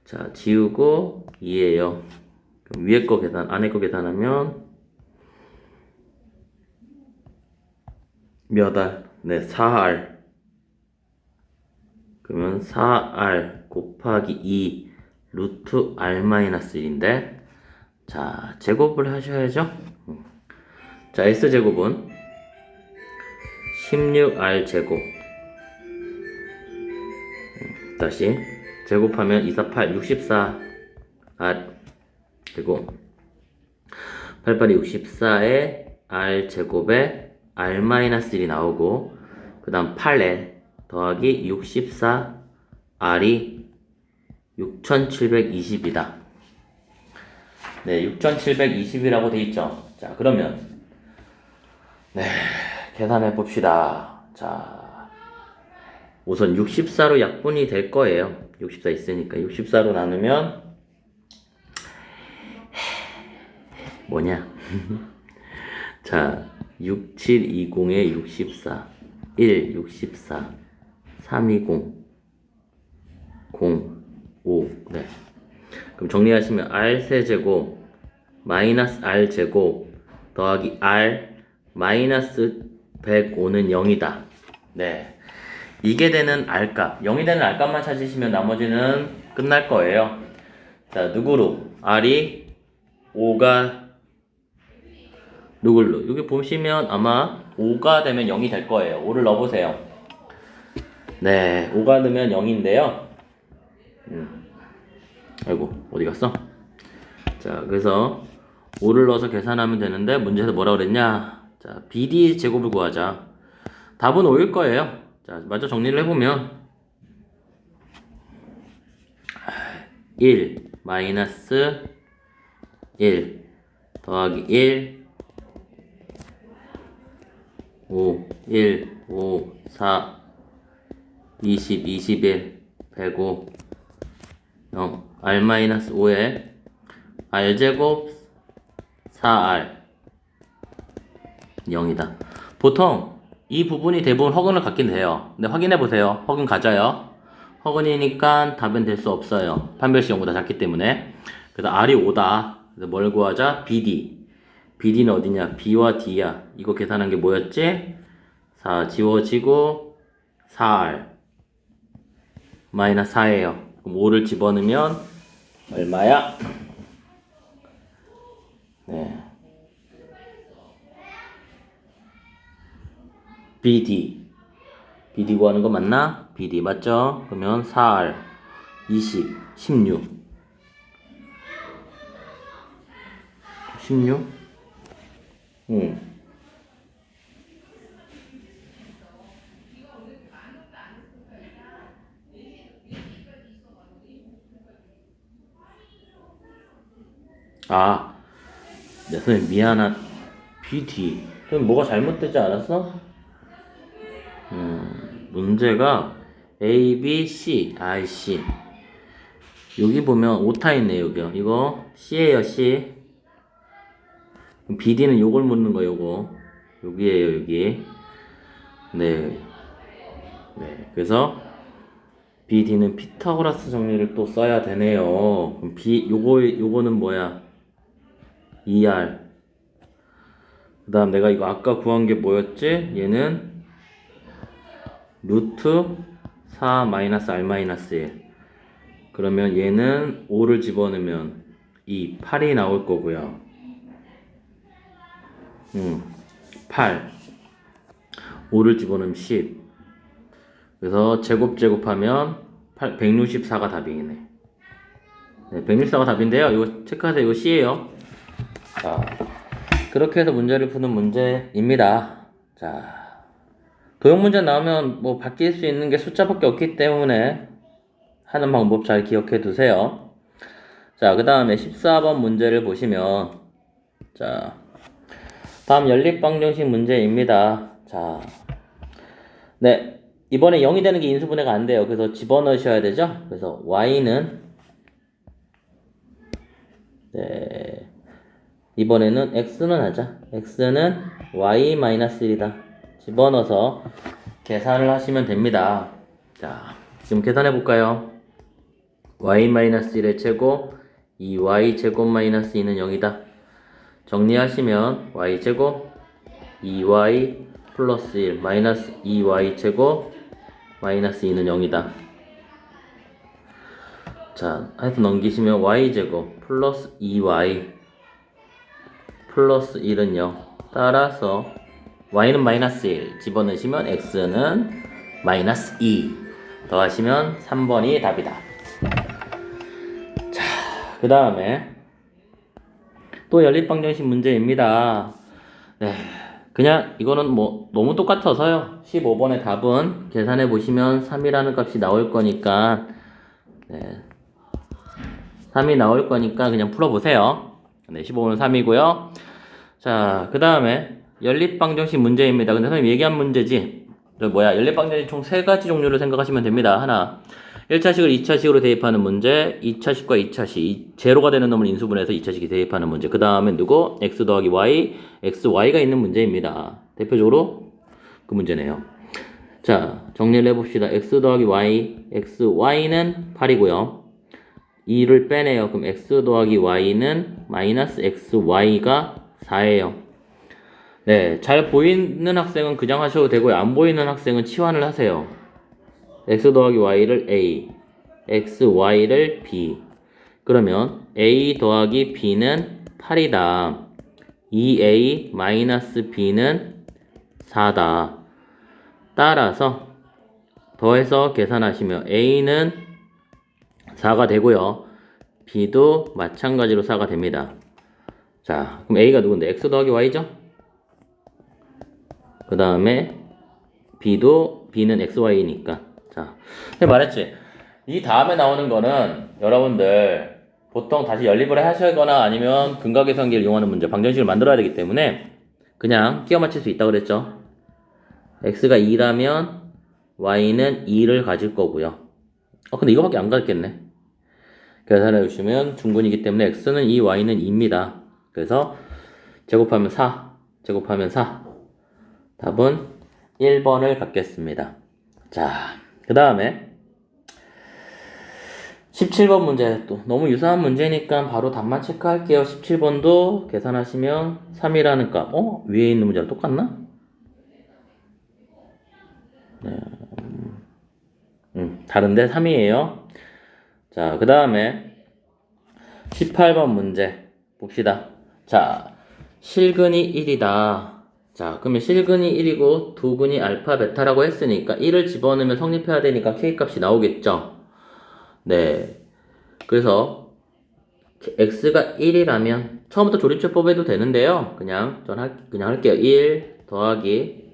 자, 지우고 2예요. 그럼 위에 거 계산, 안에 거 계산하면 몇 R? 네, 4R. 그러면 4R 곱하기 2 루트 R-1인데 자, 제곱을 하셔야죠. 자, S제곱은 16R 제곱 다시 제곱하면 2, 4, 8, 64R 그리고 88이 64에 R 제곱에 R-1이 나오고 그 다음 8L 더하기 64R이 6720이다. 네, 6720이라고 돼 있죠. 자, 그러면 네, 계산해 봅시다. 자, 우선 64로 약분이 될 거예요. 64 있으니까 64로 나누면 뭐냐? 자, 6720에 64 1, 64 320 0 5 네. 그럼 정리하시면 R 세제곱 마이너스 R 제곱 더하기 R 마이너스 105는 0이다. 네. 이게 되는 R값, 0이 되는 R값만 찾으시면 나머지는 끝날 거예요. 자, 누구로? R이 5가 누굴로? 여기 보시면 아마 5가 되면 0이 될 거예요. 5를 넣어보세요. 네, 5가 넣으면 0인데요. 아이고, 어디 갔어? 자, 그래서 5를 넣어서 계산하면 되는데 문제에서 뭐라고 그랬냐? 자, BD 제곱을 구하자. 답은 5일 거예요. 자, 먼저 정리를 해보면 1 마이너스 1 더하기 1 5 1 5 4, 20, 21, 105, 0, r-5에 r제곱 4r 0이다. 보통 이 부분이 대부분 허근을 갖긴 돼요. 근데 확인해 보세요. 허근 가져요. 허근이니까 답은 될 수 없어요. 판별식 0보다 작기 때문에. 그래서 r이 5다. 그래서 뭘 구하자? BD. BD는 어디냐? B와 D야. 이거 계산한 게 뭐였지? 4 지워지고 4R 마이너스 4예요. 그럼 5를 집어넣으면 얼마야? 네. BD 구하는 거 맞나? BD 맞죠? 그러면 4R 20 16 16? 아, 네, 선생님 미안한 BD. 그럼 뭐가 잘못되지 않았어? 문제가 A, B, C, C. 여기 보면 오타 있네, 여기요. 이거 C예요, C. BD는 요걸 묻는 거, 요거. 여기에요, 여기. 네. 네. 그래서 BD는 피타고라스 정리를 또 써야 되네요. 그럼 요거는 뭐야? ER. 그 다음 내가 이거 아까 구한 게 뭐였지? 얘는 루트 4 마이너스 R 마이너스 1. 그러면 얘는 5를 집어넣으면 8이 나올 거고요. 8. 5를 집어넣으면 10. 그래서 제곱하면 164가 답이네. 네, 164가 답인데요. 이거 체크하세요. 이거 C예요. 자, 그렇게 해서 문제를 푸는 문제입니다. 자, 도형 문제 나오면 뭐 바뀔 수 있는 게 숫자밖에 없기 때문에 하는 방법 잘 기억해 두세요. 자, 그 다음에 14번 문제를 보시면, 자, 다음 연립방정식 문제입니다. 자, 네, 이번에 0이 되는 게 인수분해가 안 돼요. 그래서 집어넣으셔야 되죠. 그래서 y는, 네, 이번에는 x는 하자. x는 y-1이다. 집어넣어서 계산을 하시면 됩니다. 자, 지금 계산해 볼까요? y-1의 제곱 2y 제곱 마이너스 2는 0이다. 정리하시면 y 제곱 2y 플러스 1 마이너스 2y 제곱 마이너스 2는 0이다. 자, 하여튼 넘기시면 y 제곱 플러스 2y 플러스 1은 0. 따라서 y는 마이너스 1 집어넣으시면 x는 마이너스 2 더하시면 3번이 답이다. 자, 그 다음에 또 연립방정식 문제입니다. 네, 그냥 이거는 뭐 너무 똑같아서요. 15번의 답은 계산해 보시면 3이라는 값이 나올 거니까, 네, 3이 나올 거니까 그냥 풀어보세요. 네, 15번은 3이고요. 자, 그 다음에 연립방정식 문제입니다. 근데 선생님 얘기한 문제지. 연립방정식 총 3가지 종류를 생각하시면 됩니다. 하나, 1차식을 2차식으로 대입하는 문제, 2차식과 2차식, 제로가 되는 놈을 인수분해해서 2차식이 대입하는 문제. 그 다음에 누구? x 더하기 y, xy가 있는 문제입니다. 대표적으로 그 문제네요. 자, 정리를 해봅시다. x 더하기 y, xy는 8이고요. 2를 빼내요. 그럼 x 더하기 y는 마이너스 xy가 4예요. 네, 잘 보이는 학생은 그냥 하셔도 되고요. 안 보이는 학생은 치환을 하세요. x 더하기 y를 a, xy를 b. 그러면 a 더하기 b는 8이다. 2a 마이너스 b는 4다. 따라서 더해서 계산하시면 a는 4가 되고요. b도 마찬가지로 4가 됩니다. 자, 그럼 a가 누군데? x 더하기 y죠? 그 다음에 b는 xy니까. 자, 말했지. 이 다음에 나오는 거는 여러분들 보통 다시 연립을 하시거나 아니면 근각계산기를 이용하는 문제, 방정식을 만들어야 되기 때문에 그냥 끼워 맞출 수 있다고 그랬죠. x가 2라면 y는 2를 가질 거고요. 근데 이거밖에 안 가졌겠네. 계산해 주시면 중근이기 때문에 x는 2, y는 2입니다. 그래서 제곱하면 4, 제곱하면 4. 답은 1번을 갖겠습니다. 자, 그 다음에 17번 문제 또 너무 유사한 문제니까 바로 답만 체크할게요. 17번도 계산하시면 3이라는 값. 위에 있는 문제랑 똑같나? 네. 다른데 3이에요. 자, 그 다음에 18번 문제 봅시다. 자, 실근이 1이다. 자, 그러면 실근이 1이고 두근이 알파 베타라고 했으니까 1을 집어넣으면 성립해야 되니까 K값이 나오겠죠. 네. 그래서 x가 1이라면 처음부터 조립제법 해도 되는데요. 그냥 할게요. 1 더하기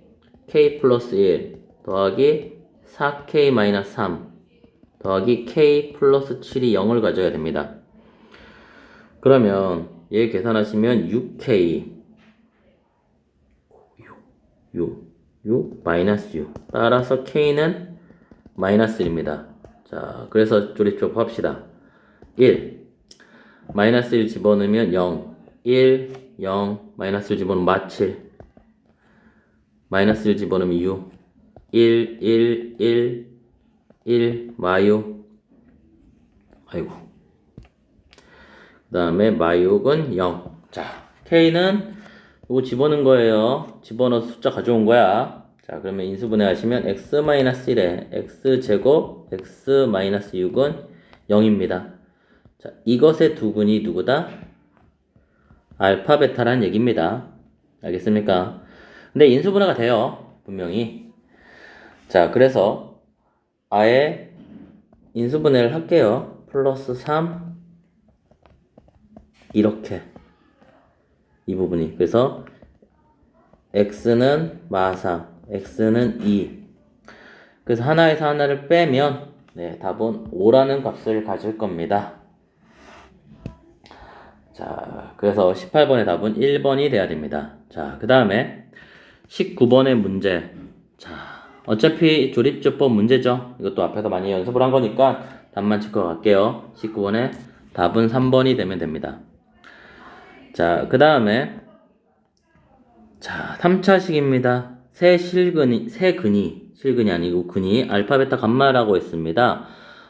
k 플러스 1 더하기 4k-3 더하기 k 플러스 7이 0을 가져야 됩니다. 그러면 얘 계산하시면 6k 6 마이너스 6 따라서 k는 마이너스 1입니다. 자, 그래서 조립제법 합시다. 1 마이너스 1 집어넣으면 0 1 0 마이너스 1 집어넣으면 마7 마이너스 1 집어넣으면 6 1 1 1 1 마6 아이고 그 다음에 마6은 0. 자, K는 이거 집어넣은 거예요. 집어넣어서 숫자 가져온 거야. 자, 그러면 인수분해 하시면 x-1에 x제곱 x-6은 0입니다. 자, 이것의 두근이 누구다? 알파, 베타란 얘기입니다. 알겠습니까? 근데 인수분해가 돼요. 분명히. 자, 그래서 아예 인수분해를 할게요. 플러스 3 이렇게 이 부분이 그래서 x는 마3 x는 2 그래서 하나에서 하나를 빼면 네, 답은 5라는 값을 가질 겁니다. 자, 그래서 18번의 답은 1번이 돼야 됩니다. 자, 그 다음에 19번의 문제. 자, 어차피 조립제법 문제죠. 이것도 앞에서 많이 연습을 한 거니까 답만 짚고 갈게요. 19번의 답은 3번이 되면 됩니다. 자, 그 다음에 자, 3차식입니다. 실근이 아니고 근이 알파, 베타, 감마라고 했습니다.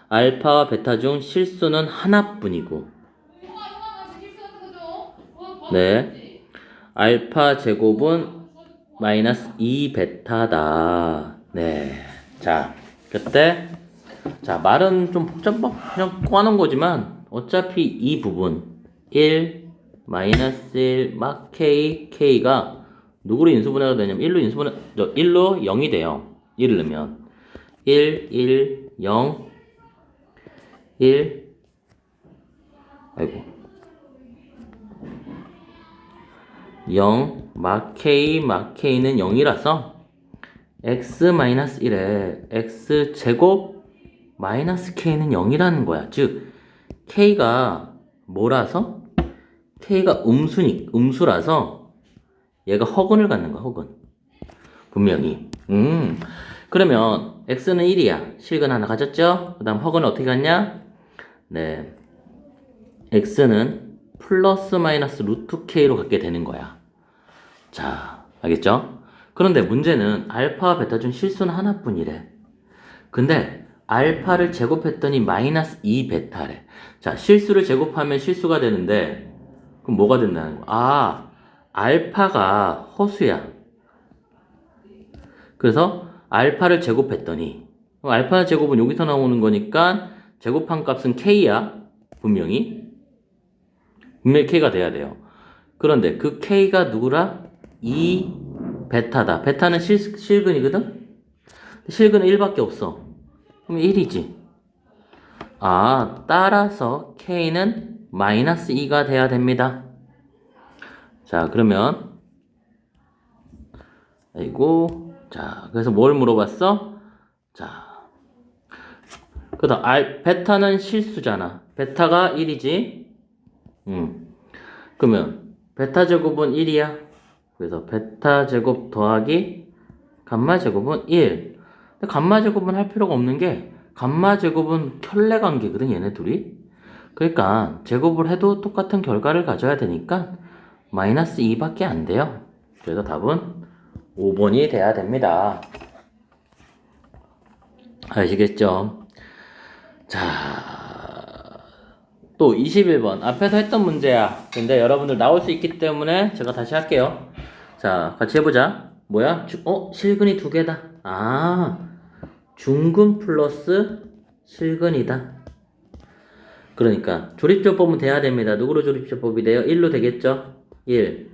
알파와 베타 중 실수는 하나뿐이고 네, 알파 제곱은 마이너스 2베타다. 네, 자, 그때 자, 말은 좀 그냥 꼬아놓은 거지만 어차피 이 부분 1, 마이너스 1, 막 k가 누구로 인수분해가 되냐면 1로 0이 돼요. 1을 넣으면 1, 1, 0, 1 아이고 0, 막 k는 0이라서 x-1에 x제곱 마이너스 k는 0이라는 거야. 즉 k가 뭐라서? k가 음수라서 얘가 허근을 갖는 거야. 허근 분명히. 그러면 x는 1이야. 실근 하나 가졌죠? 그 다음 허근은 어떻게 갖냐? 네, x는 플러스 마이너스 루트 k로 갖게 되는 거야. 자, 알겠죠? 그런데 문제는 알파와 베타 중 실수는 하나뿐이래. 근데 알파를 제곱했더니 마이너스 2베타래. 자, 실수를 제곱하면 실수가 되는데 그럼 뭐가 된다는 거야? 아, 알파가 허수야. 그래서 알파를 제곱했더니 알파 제곱은 여기서 나오는 거니까 제곱한 값은 k야. 분명히 k가 돼야 돼요. 그런데 그 k가 누구라? 2베타다. 베타는 실근이거든? 실근은 1밖에 없어. 그럼 1이지. 아, 따라서 k는 마이너스 2가 돼야 됩니다. 자, 그러면 아이고, 자, 그래서 뭘 물어봤어? 자, 그다음 베타는 실수잖아. 베타가 1이지. 그러면 베타 제곱은 1이야. 그래서 베타 제곱 더하기 감마 제곱은 1. 근데 감마 제곱은 할 필요가 없는 게 감마 제곱은 켤레 관계거든 얘네 둘이. 그러니까 제곱을 해도 똑같은 결과를 가져야 되니까 마이너스 2밖에 안 돼요. 그래서 답은 5번이 돼야 됩니다. 아시겠죠? 자, 또 21번 앞에서 했던 문제야. 근데 여러분들 나올 수 있기 때문에 제가 다시 할게요. 자, 같이 해보자. 뭐야? 실근이 두 개다. 중근 플러스 실근이다. 그러니까 조립조법은 돼야 됩니다. 누구로 조립조법이 돼요? 1로 되겠죠? 1.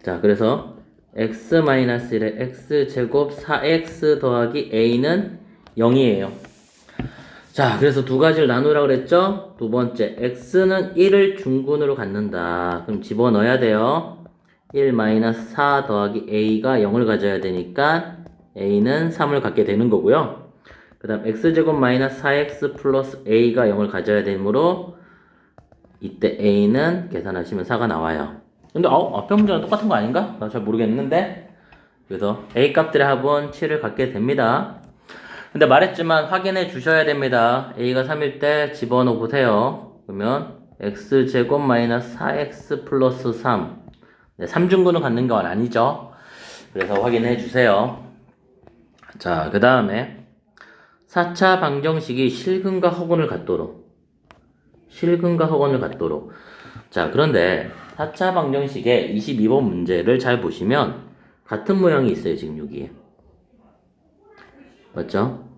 자, 그래서 x-1에 x제곱 4x 더하기 a는 0이에요. 자, 그래서 두 가지를 나누라고 그랬죠? 두 번째, x는 1을 중근으로 갖는다. 그럼 집어넣어야 돼요. 1-4 더하기 a가 0을 가져야 되니까 a는 3을 갖게 되는 거고요. 그 다음 x제곱 마이너스 4x 플러스 a가 0을 가져야 되므로 이때 a는 계산하시면 4가 나와요. 근데 앞에 문제랑 똑같은 거 아닌가? 나 잘 모르겠는데. 그래서 a 값들의 합은 7을 갖게 됩니다. 근데 말했지만 확인해 주셔야 됩니다. a가 3일 때 집어넣어 보세요. 그러면 x제곱 마이너스 4x 플러스 3. 네, 3중근을 갖는 건 아니죠. 그래서 확인해 주세요. 자, 그 다음에 4차 방정식이 실근과 허근을 갖도록. 자, 그런데 4차 방정식의 22번 문제를 잘 보시면 같은 모양이 있어요. 지금 여기에. 맞죠?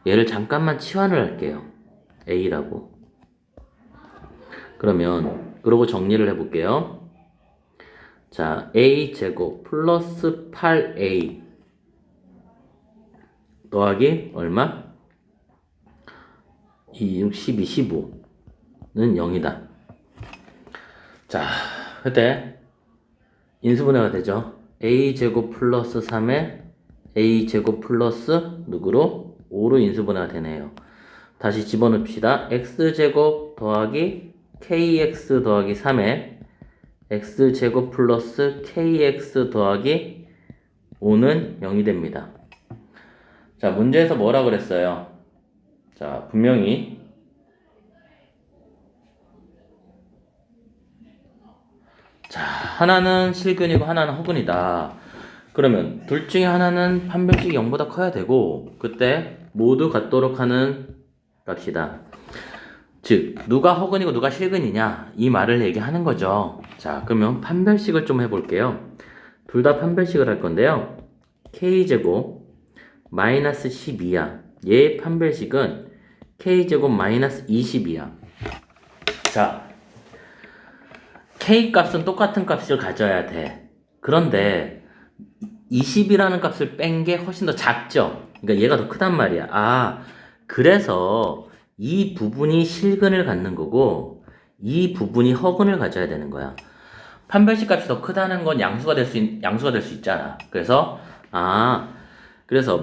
얘를 잠깐만 치환을 할게요. a라고. 그러고 정리를 해볼게요. 자, a제곱 플러스 8a 더하기 얼마? 6, 12, 15는 0이다. 자, 그때 인수분해가 되죠. a제곱 플러스 3에 a제곱 플러스 누구로? 5로 인수분해가 되네요. 다시 집어넣읍시다. x제곱 더하기 kx 더하기 3에 x제곱 플러스 kx 더하기 5는 0이 됩니다. 자, 문제에서 뭐라 그랬어요? 자, 분명히 자, 하나는 실근이고 하나는 허근이다. 그러면 둘 중에 하나는 판별식이 0보다 커야 되고 그때 모두 같도록 하는 값이다. 즉 누가 허근이고 누가 실근이냐 이 말을 얘기하는 거죠. 자, 그러면 판별식을 좀 해볼게요. 둘 다 판별식을 할 건데요. k제곱 마이너스 12야. 얘의 판별식은 k제곱 마이너스 20이야. 자, k 값은 똑같은 값을 가져야 돼. 그런데 20이라는 값을 뺀 게 훨씬 더 작죠. 그러니까 얘가 더 크단 말이야. 그래서 이 부분이 실근을 갖는 거고 이 부분이 허근을 가져야 되는 거야. 판별식 값이 더 크다는 건 양수가 될 수 있잖아. 그래서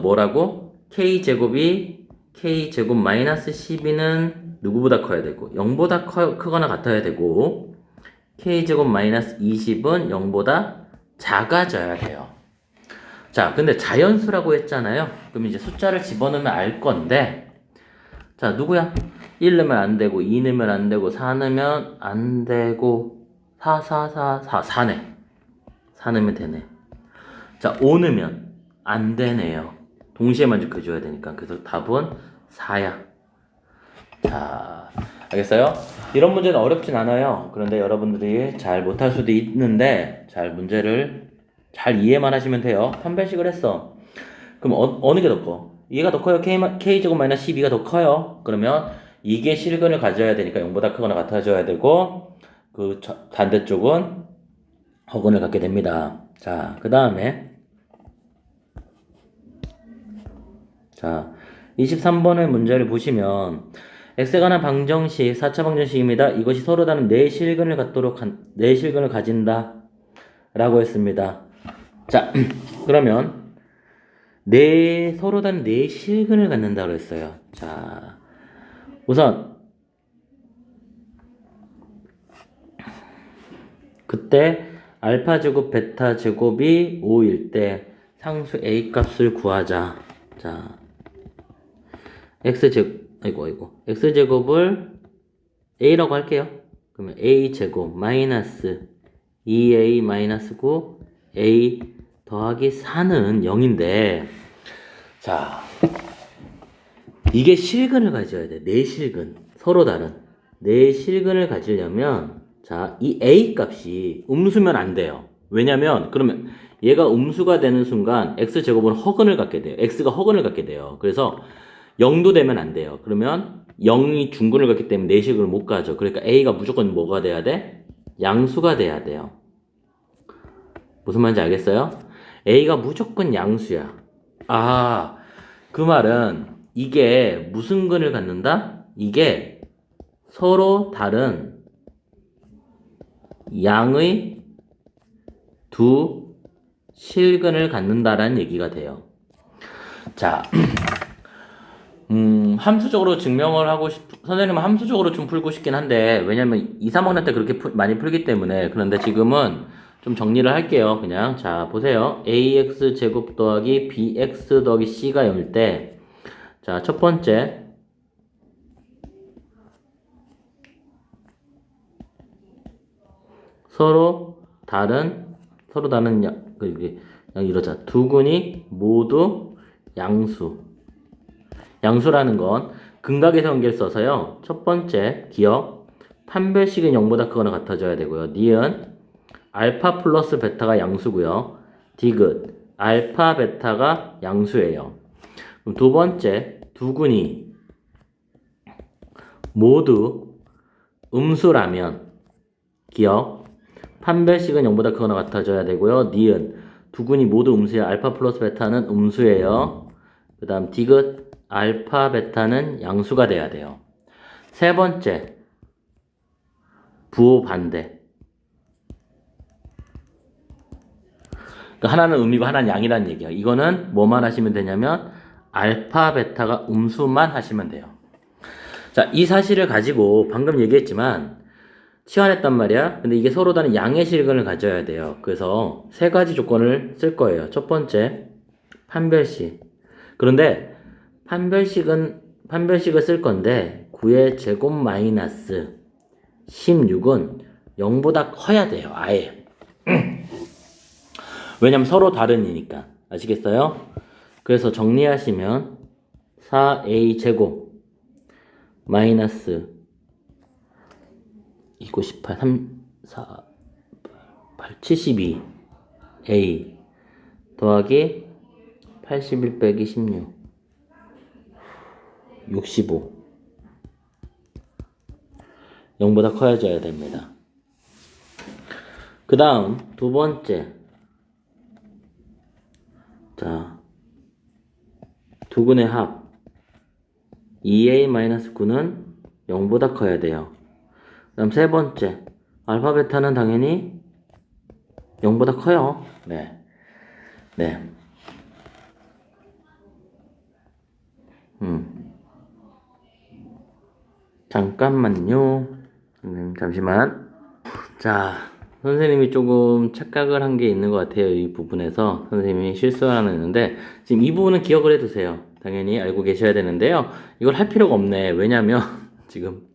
뭐라고? k제곱 마이너스 12는 누구보다 커야 되고 0보다 크거나 같아야 되고 k제곱 마이너스 20은 0보다 작아져야 돼요. 자, 근데 자연수라고 했잖아요. 그럼 이제 숫자를 집어넣으면 알 건데 자, 누구야? 1 넣으면 안 되고 2 넣으면 안 되고 4 넣으면 안 되고 4네. 4 넣으면 되네. 자, 5 넣으면 안 되네요. 동시에만 지켜줘야 되니까. 그래서 답은 4야. 자, 알겠어요? 이런 문제는 어렵진 않아요. 그런데 여러분들이 잘 못할 수도 있는데 잘 문제를 잘 이해만 하시면 돼요. 판별식을 했어. 그럼 어느 게 더 커? 얘가 더 커요? k제곱 마이너스 12가 더 커요? 그러면 이게 실근을 가져야 되니까 0보다 크거나 같아져야 되고 그 반대쪽은 허근을 갖게 됩니다. 자, 그 다음에 자, 23번의 문제를 보시면 x에 관한 방정식, 4차 방정식입니다. 이것이 서로 다른 네 실근을 가진다 라고 했습니다. 자, 그러면 서로 다른 네 실근을 갖는다고 했어요. 자, 우선 그때 알파 제곱 베타 제곱이 5일 때 상수 A 값을 구하자. 자, x 제곱 x 제곱을 a라고 할게요. 그러면 a 제곱 마이너스 2a 마이너스 9 a 더하기 4는 0인데, 자, 이게 실근을 가져야 돼. 내실근. 서로 다른 내실근을 가지려면, 자, 이 a 값이 음수면 안 돼요. 왜냐면 그러면 얘가 음수가 되는 순간 x제곱은 허근을 갖게 돼요. x가 허근을 갖게 돼요. 그래서 0도 되면 안 돼요. 그러면 0이 중근을 갖기 때문에 내실근을 못 가죠. 그러니까 a가 무조건 뭐가 돼야 돼? 양수가 돼야 돼요. 무슨 말인지 알겠어요? a가 무조건 양수야. 아, 그 말은 이게 무슨 근을 갖는다? 이게 서로 다른 양의 두 실근을 갖는다라는 얘기가 돼요. 자, 함수적으로 증명을 하고 선생님은 함수적으로 좀 풀고 싶긴 한데, 왜냐면 2, 3학년 때 그렇게 많이 풀기 때문에. 그런데 지금은 좀 정리를 할게요. 그냥. 자, 보세요. ax 제곱 더하기 bx 더하기 c가 0일 때, 자, 첫 번째. 서로 다른 이러자. 두 근이 모두 양수. 양수라는 건 근각의 연계를 써서요. 첫 번째 기억 판별식은 0보다 크거나 같아져야 되고요. 니은 알파 플러스 베타가 양수고요. 디귿 알파 베타가 양수예요. 그럼 두 번째 두 근이 모두 음수라면 기억 판별식은 0보다 크거나 같아져야 되고요. 니은 두 근이 모두 음수예요. 알파 플러스 베타는 음수예요. 그 다음 디귿 알파 베타는 양수가 돼야 돼요. 세 번째 부호 반대. 그러니까 하나는 음이고 하나는 양이라는 얘기야. 이거는 뭐만 하시면 되냐면 알파 베타가 음수만 하시면 돼요. 자, 이 사실을 가지고 방금 얘기했지만 치환했단 말이야. 근데 이게 서로 다른 양의 실근을 가져야 돼요. 그래서 세 가지 조건을 쓸 거예요. 첫 번째 판별식. 그런데 판별식을 쓸 건데 9의 제곱 마이너스 16은 0보다 커야 돼요. 아예. 왜냐면 서로 다른이니까. 아시겠어요? 그래서 정리하시면 4a 제곱 마이너스 2, 18, 3, 4, 8, 72a 더하기 81 빼기 16 65 0보다 커져야 됩니다. 그 다음 두 번째, 자, 두 근의 합 2a-9는 0보다 커야 돼요. 그 다음 세 번째 알파 베타는 당연히 0보다 커요. 네. 잠깐만요. 잠시만. 자, 선생님이 조금 착각을 한 게 있는 것 같아요. 이 부분에서 선생님이 실수하는 있는데, 지금 이 부분은 기억을 해두세요. 당연히 알고 계셔야 되는데요. 이걸 할 필요가 없네. 왜냐면 지금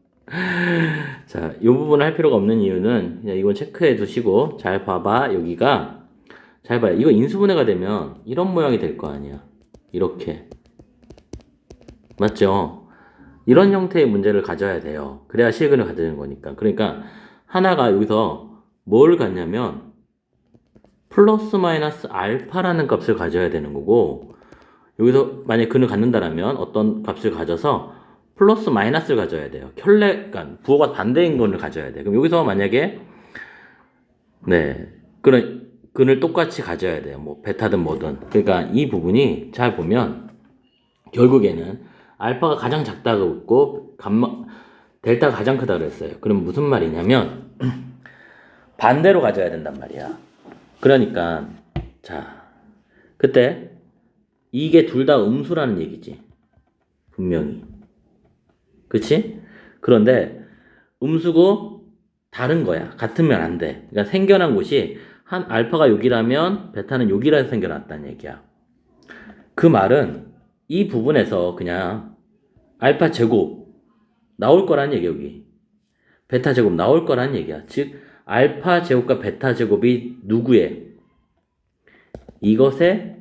자, 이 부분을 할 필요가 없는 이유는 그냥 이건 체크해 두시고 잘 봐봐. 여기가 잘 봐요. 이거 인수분해가 되면 이런 모양이 될 거 아니야. 이렇게. 맞죠? 이런 형태의 문제를 가져야 돼요. 그래야 실근을 가지는 거니까. 그러니까 하나가 여기서 뭘 갖냐면 플러스 마이너스 알파라는 값을 가져야 되는 거고, 여기서 만약에 근을 갖는다라면 어떤 값을 가져서 플러스 마이너스를 가져야 돼요. 그러니까 부호가 반대인 거를 가져야 돼요. 그럼 여기서 만약에 그런 근을 똑같이 가져야 돼요. 뭐 베타든 뭐든. 그러니까 이 부분이 잘 보면 결국에는 알파가 가장 작다고 했고 델타가 가장 크다고 그랬어요. 그럼 무슨 말이냐면 반대로 가져야 된단 말이야. 그러니까 자, 그때 이게 둘 다 음수라는 얘기지. 분명히. 그치? 그런데 음수고 다른 거야. 같으면 안 돼. 그러니까 생겨난 곳이 한 알파가 여기라면 베타는 여기라 생겨났다는 얘기야. 그 말은 이 부분에서 그냥 알파 제곱 나올 거란 얘기 여기. 베타 제곱 나올 거란 얘기야. 즉 알파 제곱과 베타 제곱이 누구의? 이것의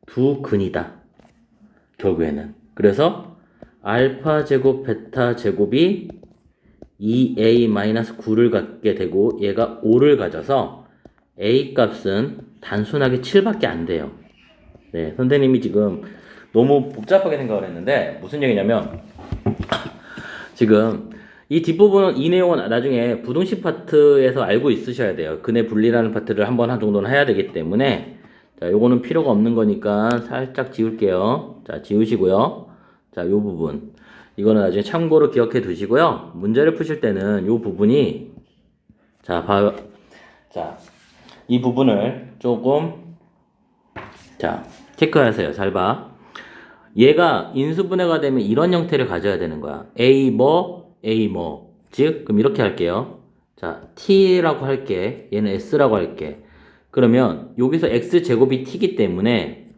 두 근이다. 결국에는. 그래서 알파 제곱 베타 제곱이 2a-9를 갖게 되고 얘가 5를 가져서 a 값은 단순하게 7밖에 안 돼요. 네, 선생님이 지금 너무 복잡하게 생각을 했는데 무슨 얘기냐면 지금 이 뒷부분은 이 내용은 나중에 부등식 파트에서 알고 있으셔야 돼요. 근의 분리라는 파트를 한 번 한 정도는 해야 되기 때문에 자, 요거는 필요가 없는 거니까 살짝 지울게요. 자, 지우시고요. 자, 요 부분. 이거는 나중에 참고로 기억해 두시고요. 문제를 푸실 때는 요 부분이 자, 자, 이 부분을 조금 자, 체크하세요. 잘 봐. 얘가 인수분해가 되면 이런 형태를 가져야 되는 거야. A 뭐, A 뭐. 즉, 그럼 이렇게 할게요. 자, T라고 할게. 얘는 S라고 할게. 그러면 여기서 X제곱이 T기 때문에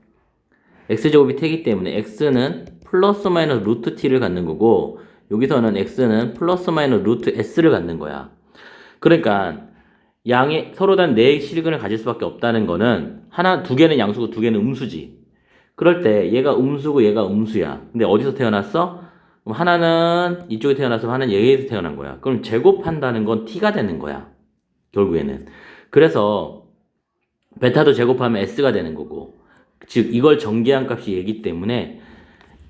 X제곱이 T기 때문에 X는 플러스 마이너스 루트 T를 갖는 거고 여기서는 X는 플러스 마이너스 루트 S를 갖는 거야. 그러니까 양이 서로 다른 네 실근을 가질 수밖에 없다는 거는 하나, 두 개는 양수고 두 개는 음수지. 그럴 때 얘가 음수고 얘가 음수야. 근데 어디서 태어났어? 그럼 하나는 이쪽에 태어나서 하나는 여기에서 태어난 거야. 그럼 제곱한다는 건 t가 되는 거야. 결국에는. 그래서 베타도 제곱하면 s가 되는 거고. 즉 이걸 전개한 값이 얘기 때문에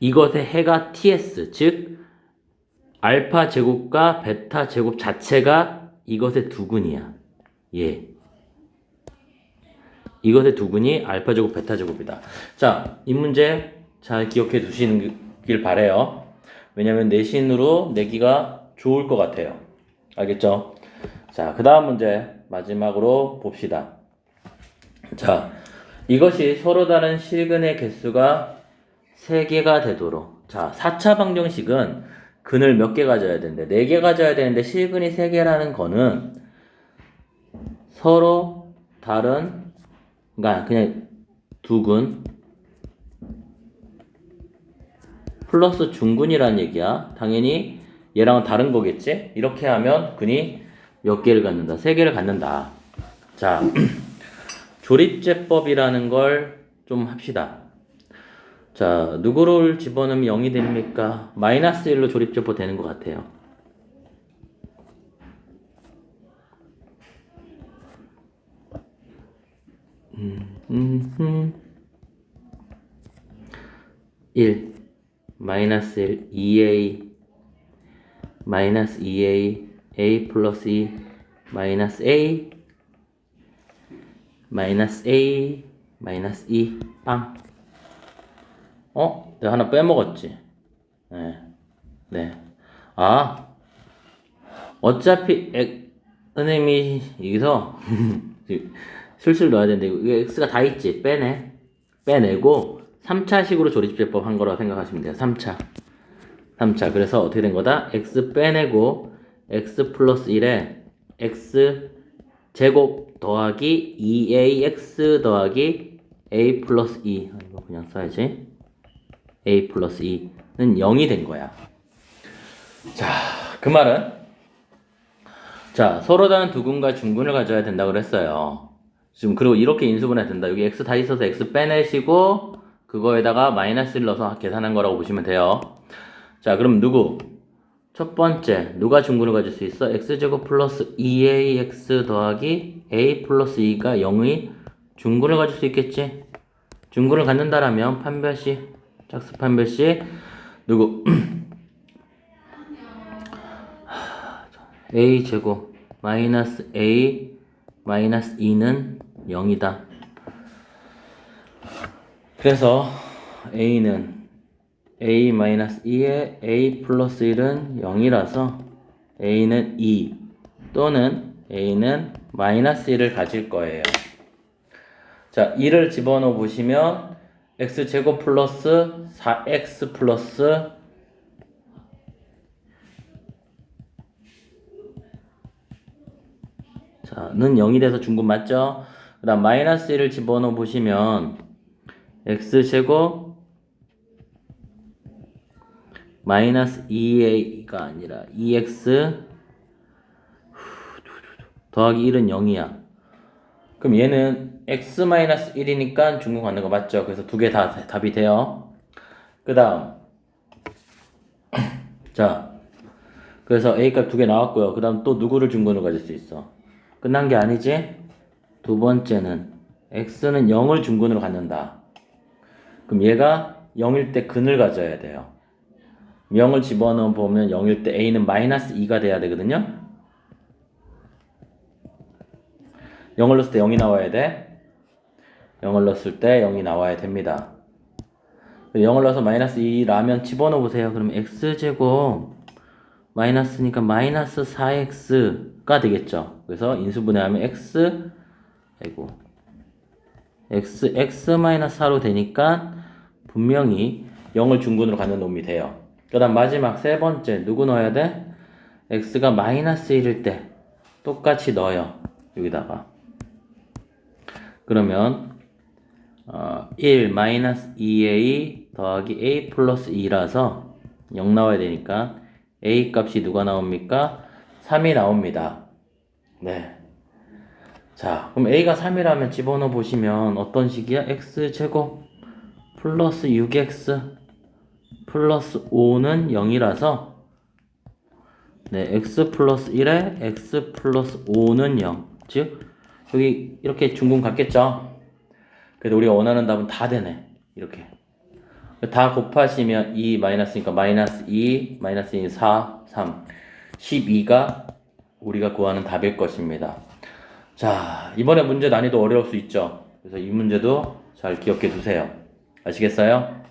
이것의 해가 ts, 즉 알파 제곱과 베타 제곱 자체가 이것의 두근이야. 예. 이것의 두근이 알파 제곱, 베타 제곱이다. 자, 이 문제 잘 기억해 두시길 바래요. 왜냐면 내신으로 내기가 좋을 것 같아요. 알겠죠? 자, 그 다음 문제 마지막으로 봅시다. 자, 이것이 서로 다른 실근의 개수가 3개가 되도록. 자, 4차 방정식은 근을 몇 개 가져야 되는데 4개 가져야 되는데 실근이 3개라는 거는 서로 다른 그러니까 그냥 두근 플러스 중근이라는 얘기야. 당연히 얘랑은 다른 거겠지? 이렇게 하면 근이 몇 개를 갖는다? 3개를 갖는다. 자, 조립제법이라는 걸 좀 합시다. 자, 누구를 집어넣으면 0이 됩니까? 마이너스 1로 조립제법 되는 것 같아요. 1 마이너스 1 2a 마이너스 2a a 플러스 2 마이너스 a 마이너스 a 마이너스 2 빵. 내가 하나 빼먹었지. 네. 아, 어차피 선생님이 여기서 슬슬 넣어야 되는데 이거 x가 다 있지. 빼내고 3차식으로 조립제법 한 거라고 생각하시면 돼요. 3차. 그래서 어떻게 된 거다? x 빼내고 x 플러스 1에 x 제곱 더하기 2ax 더하기 a 플러스 2. 이거 그냥 써야지. a 플러스 2는 0이 된 거야. 자, 그 말은 자, 서로 다른 두근과 중근을 가져야 된다고 그랬어요. 지금 그리고 이렇게 인수분해 된다. 여기 x 다 있어서 x 빼내시고 그거에다가 마이너스를 넣어서 계산한 거라고 보시면 돼요. 자, 그럼 누구? 첫 번째, 누가 중근을 가질 수 있어? x제곱 플러스 2ax 더하기 a 플러스 2가 0의 중근을 가질 수 있겠지? 중근을 갖는다라면 판별식, 짝수 판별식 누구? a제곱 마이너스 a 마이너스 2는 0이다. 그래서 a는 a 마이너스 2에 a 플러스 1은 0이라서 a는 2 또는 a는 마이너스 1을 가질 거예요. 자, 2를 집어넣어 보시면 x제곱 플러스 4x 플러스 자, 는 0이 돼서 중근 맞죠? 그 다음 마이너스 1을 집어넣어 보시면 x제곱 마이너스 2a가 아니라 2x 더하기 1은 0이야. 그럼 얘는 x-1이니까 중근 갖는 거 맞죠? 그래서 두 개 다 답이 돼요. 그 다음 자, 그래서 a값 두 개 나왔고요. 그 다음 또 누구를 중근으로 가질 수 있어? 끝난 게 아니지? 두 번째는 x는 0을 중근으로 갖는다. 그럼 얘가 0일 때 근을 가져야 돼요. 0을 집어넣어 보면 0일 때 a는 마이너스 2가 돼야 되거든요. 0을 넣었을 때 0이 나와야 돼. 0을 넣었을 때 0이 나와야 됩니다. 0을 넣어서 마이너스 2라면 집어넣어 보세요. 그럼 x제곱 마이너스니까 마이너스 4x가 되겠죠. 그래서 인수분해하면 x 아이고 x 마이너스 4로 되니까 분명히 0을 중근으로 갖는 놈이 돼요. 그 다음 마지막 세 번째 누구 넣어야 돼? x가 마이너스 1일 때 똑같이 넣어요. 여기다가 그러면 1 마이너스 2a 더하기 a 플러스 2라서 0 나와야 되니까 a 값이 누가 나옵니까? 3이 나옵니다. 네. 자, 그럼 a가 3이라면 집어넣어 보시면 어떤 식이야? x제곱 플러스 6x 플러스 5는 0이라서 네, x 플러스 1에 x 플러스 5는 0. 즉 여기 이렇게 중근 같겠죠? 그래도 우리가 원하는 답은 다 되네. 이렇게 다 곱하시면 2 마이너스니까 마이너스 2 마이너스 2 4 3 12가 우리가 구하는 답일 것입니다. 자, 이번에 문제 난이도 어려울 수 있죠. 그래서 이 문제도 잘 기억해 두세요. 아시겠어요?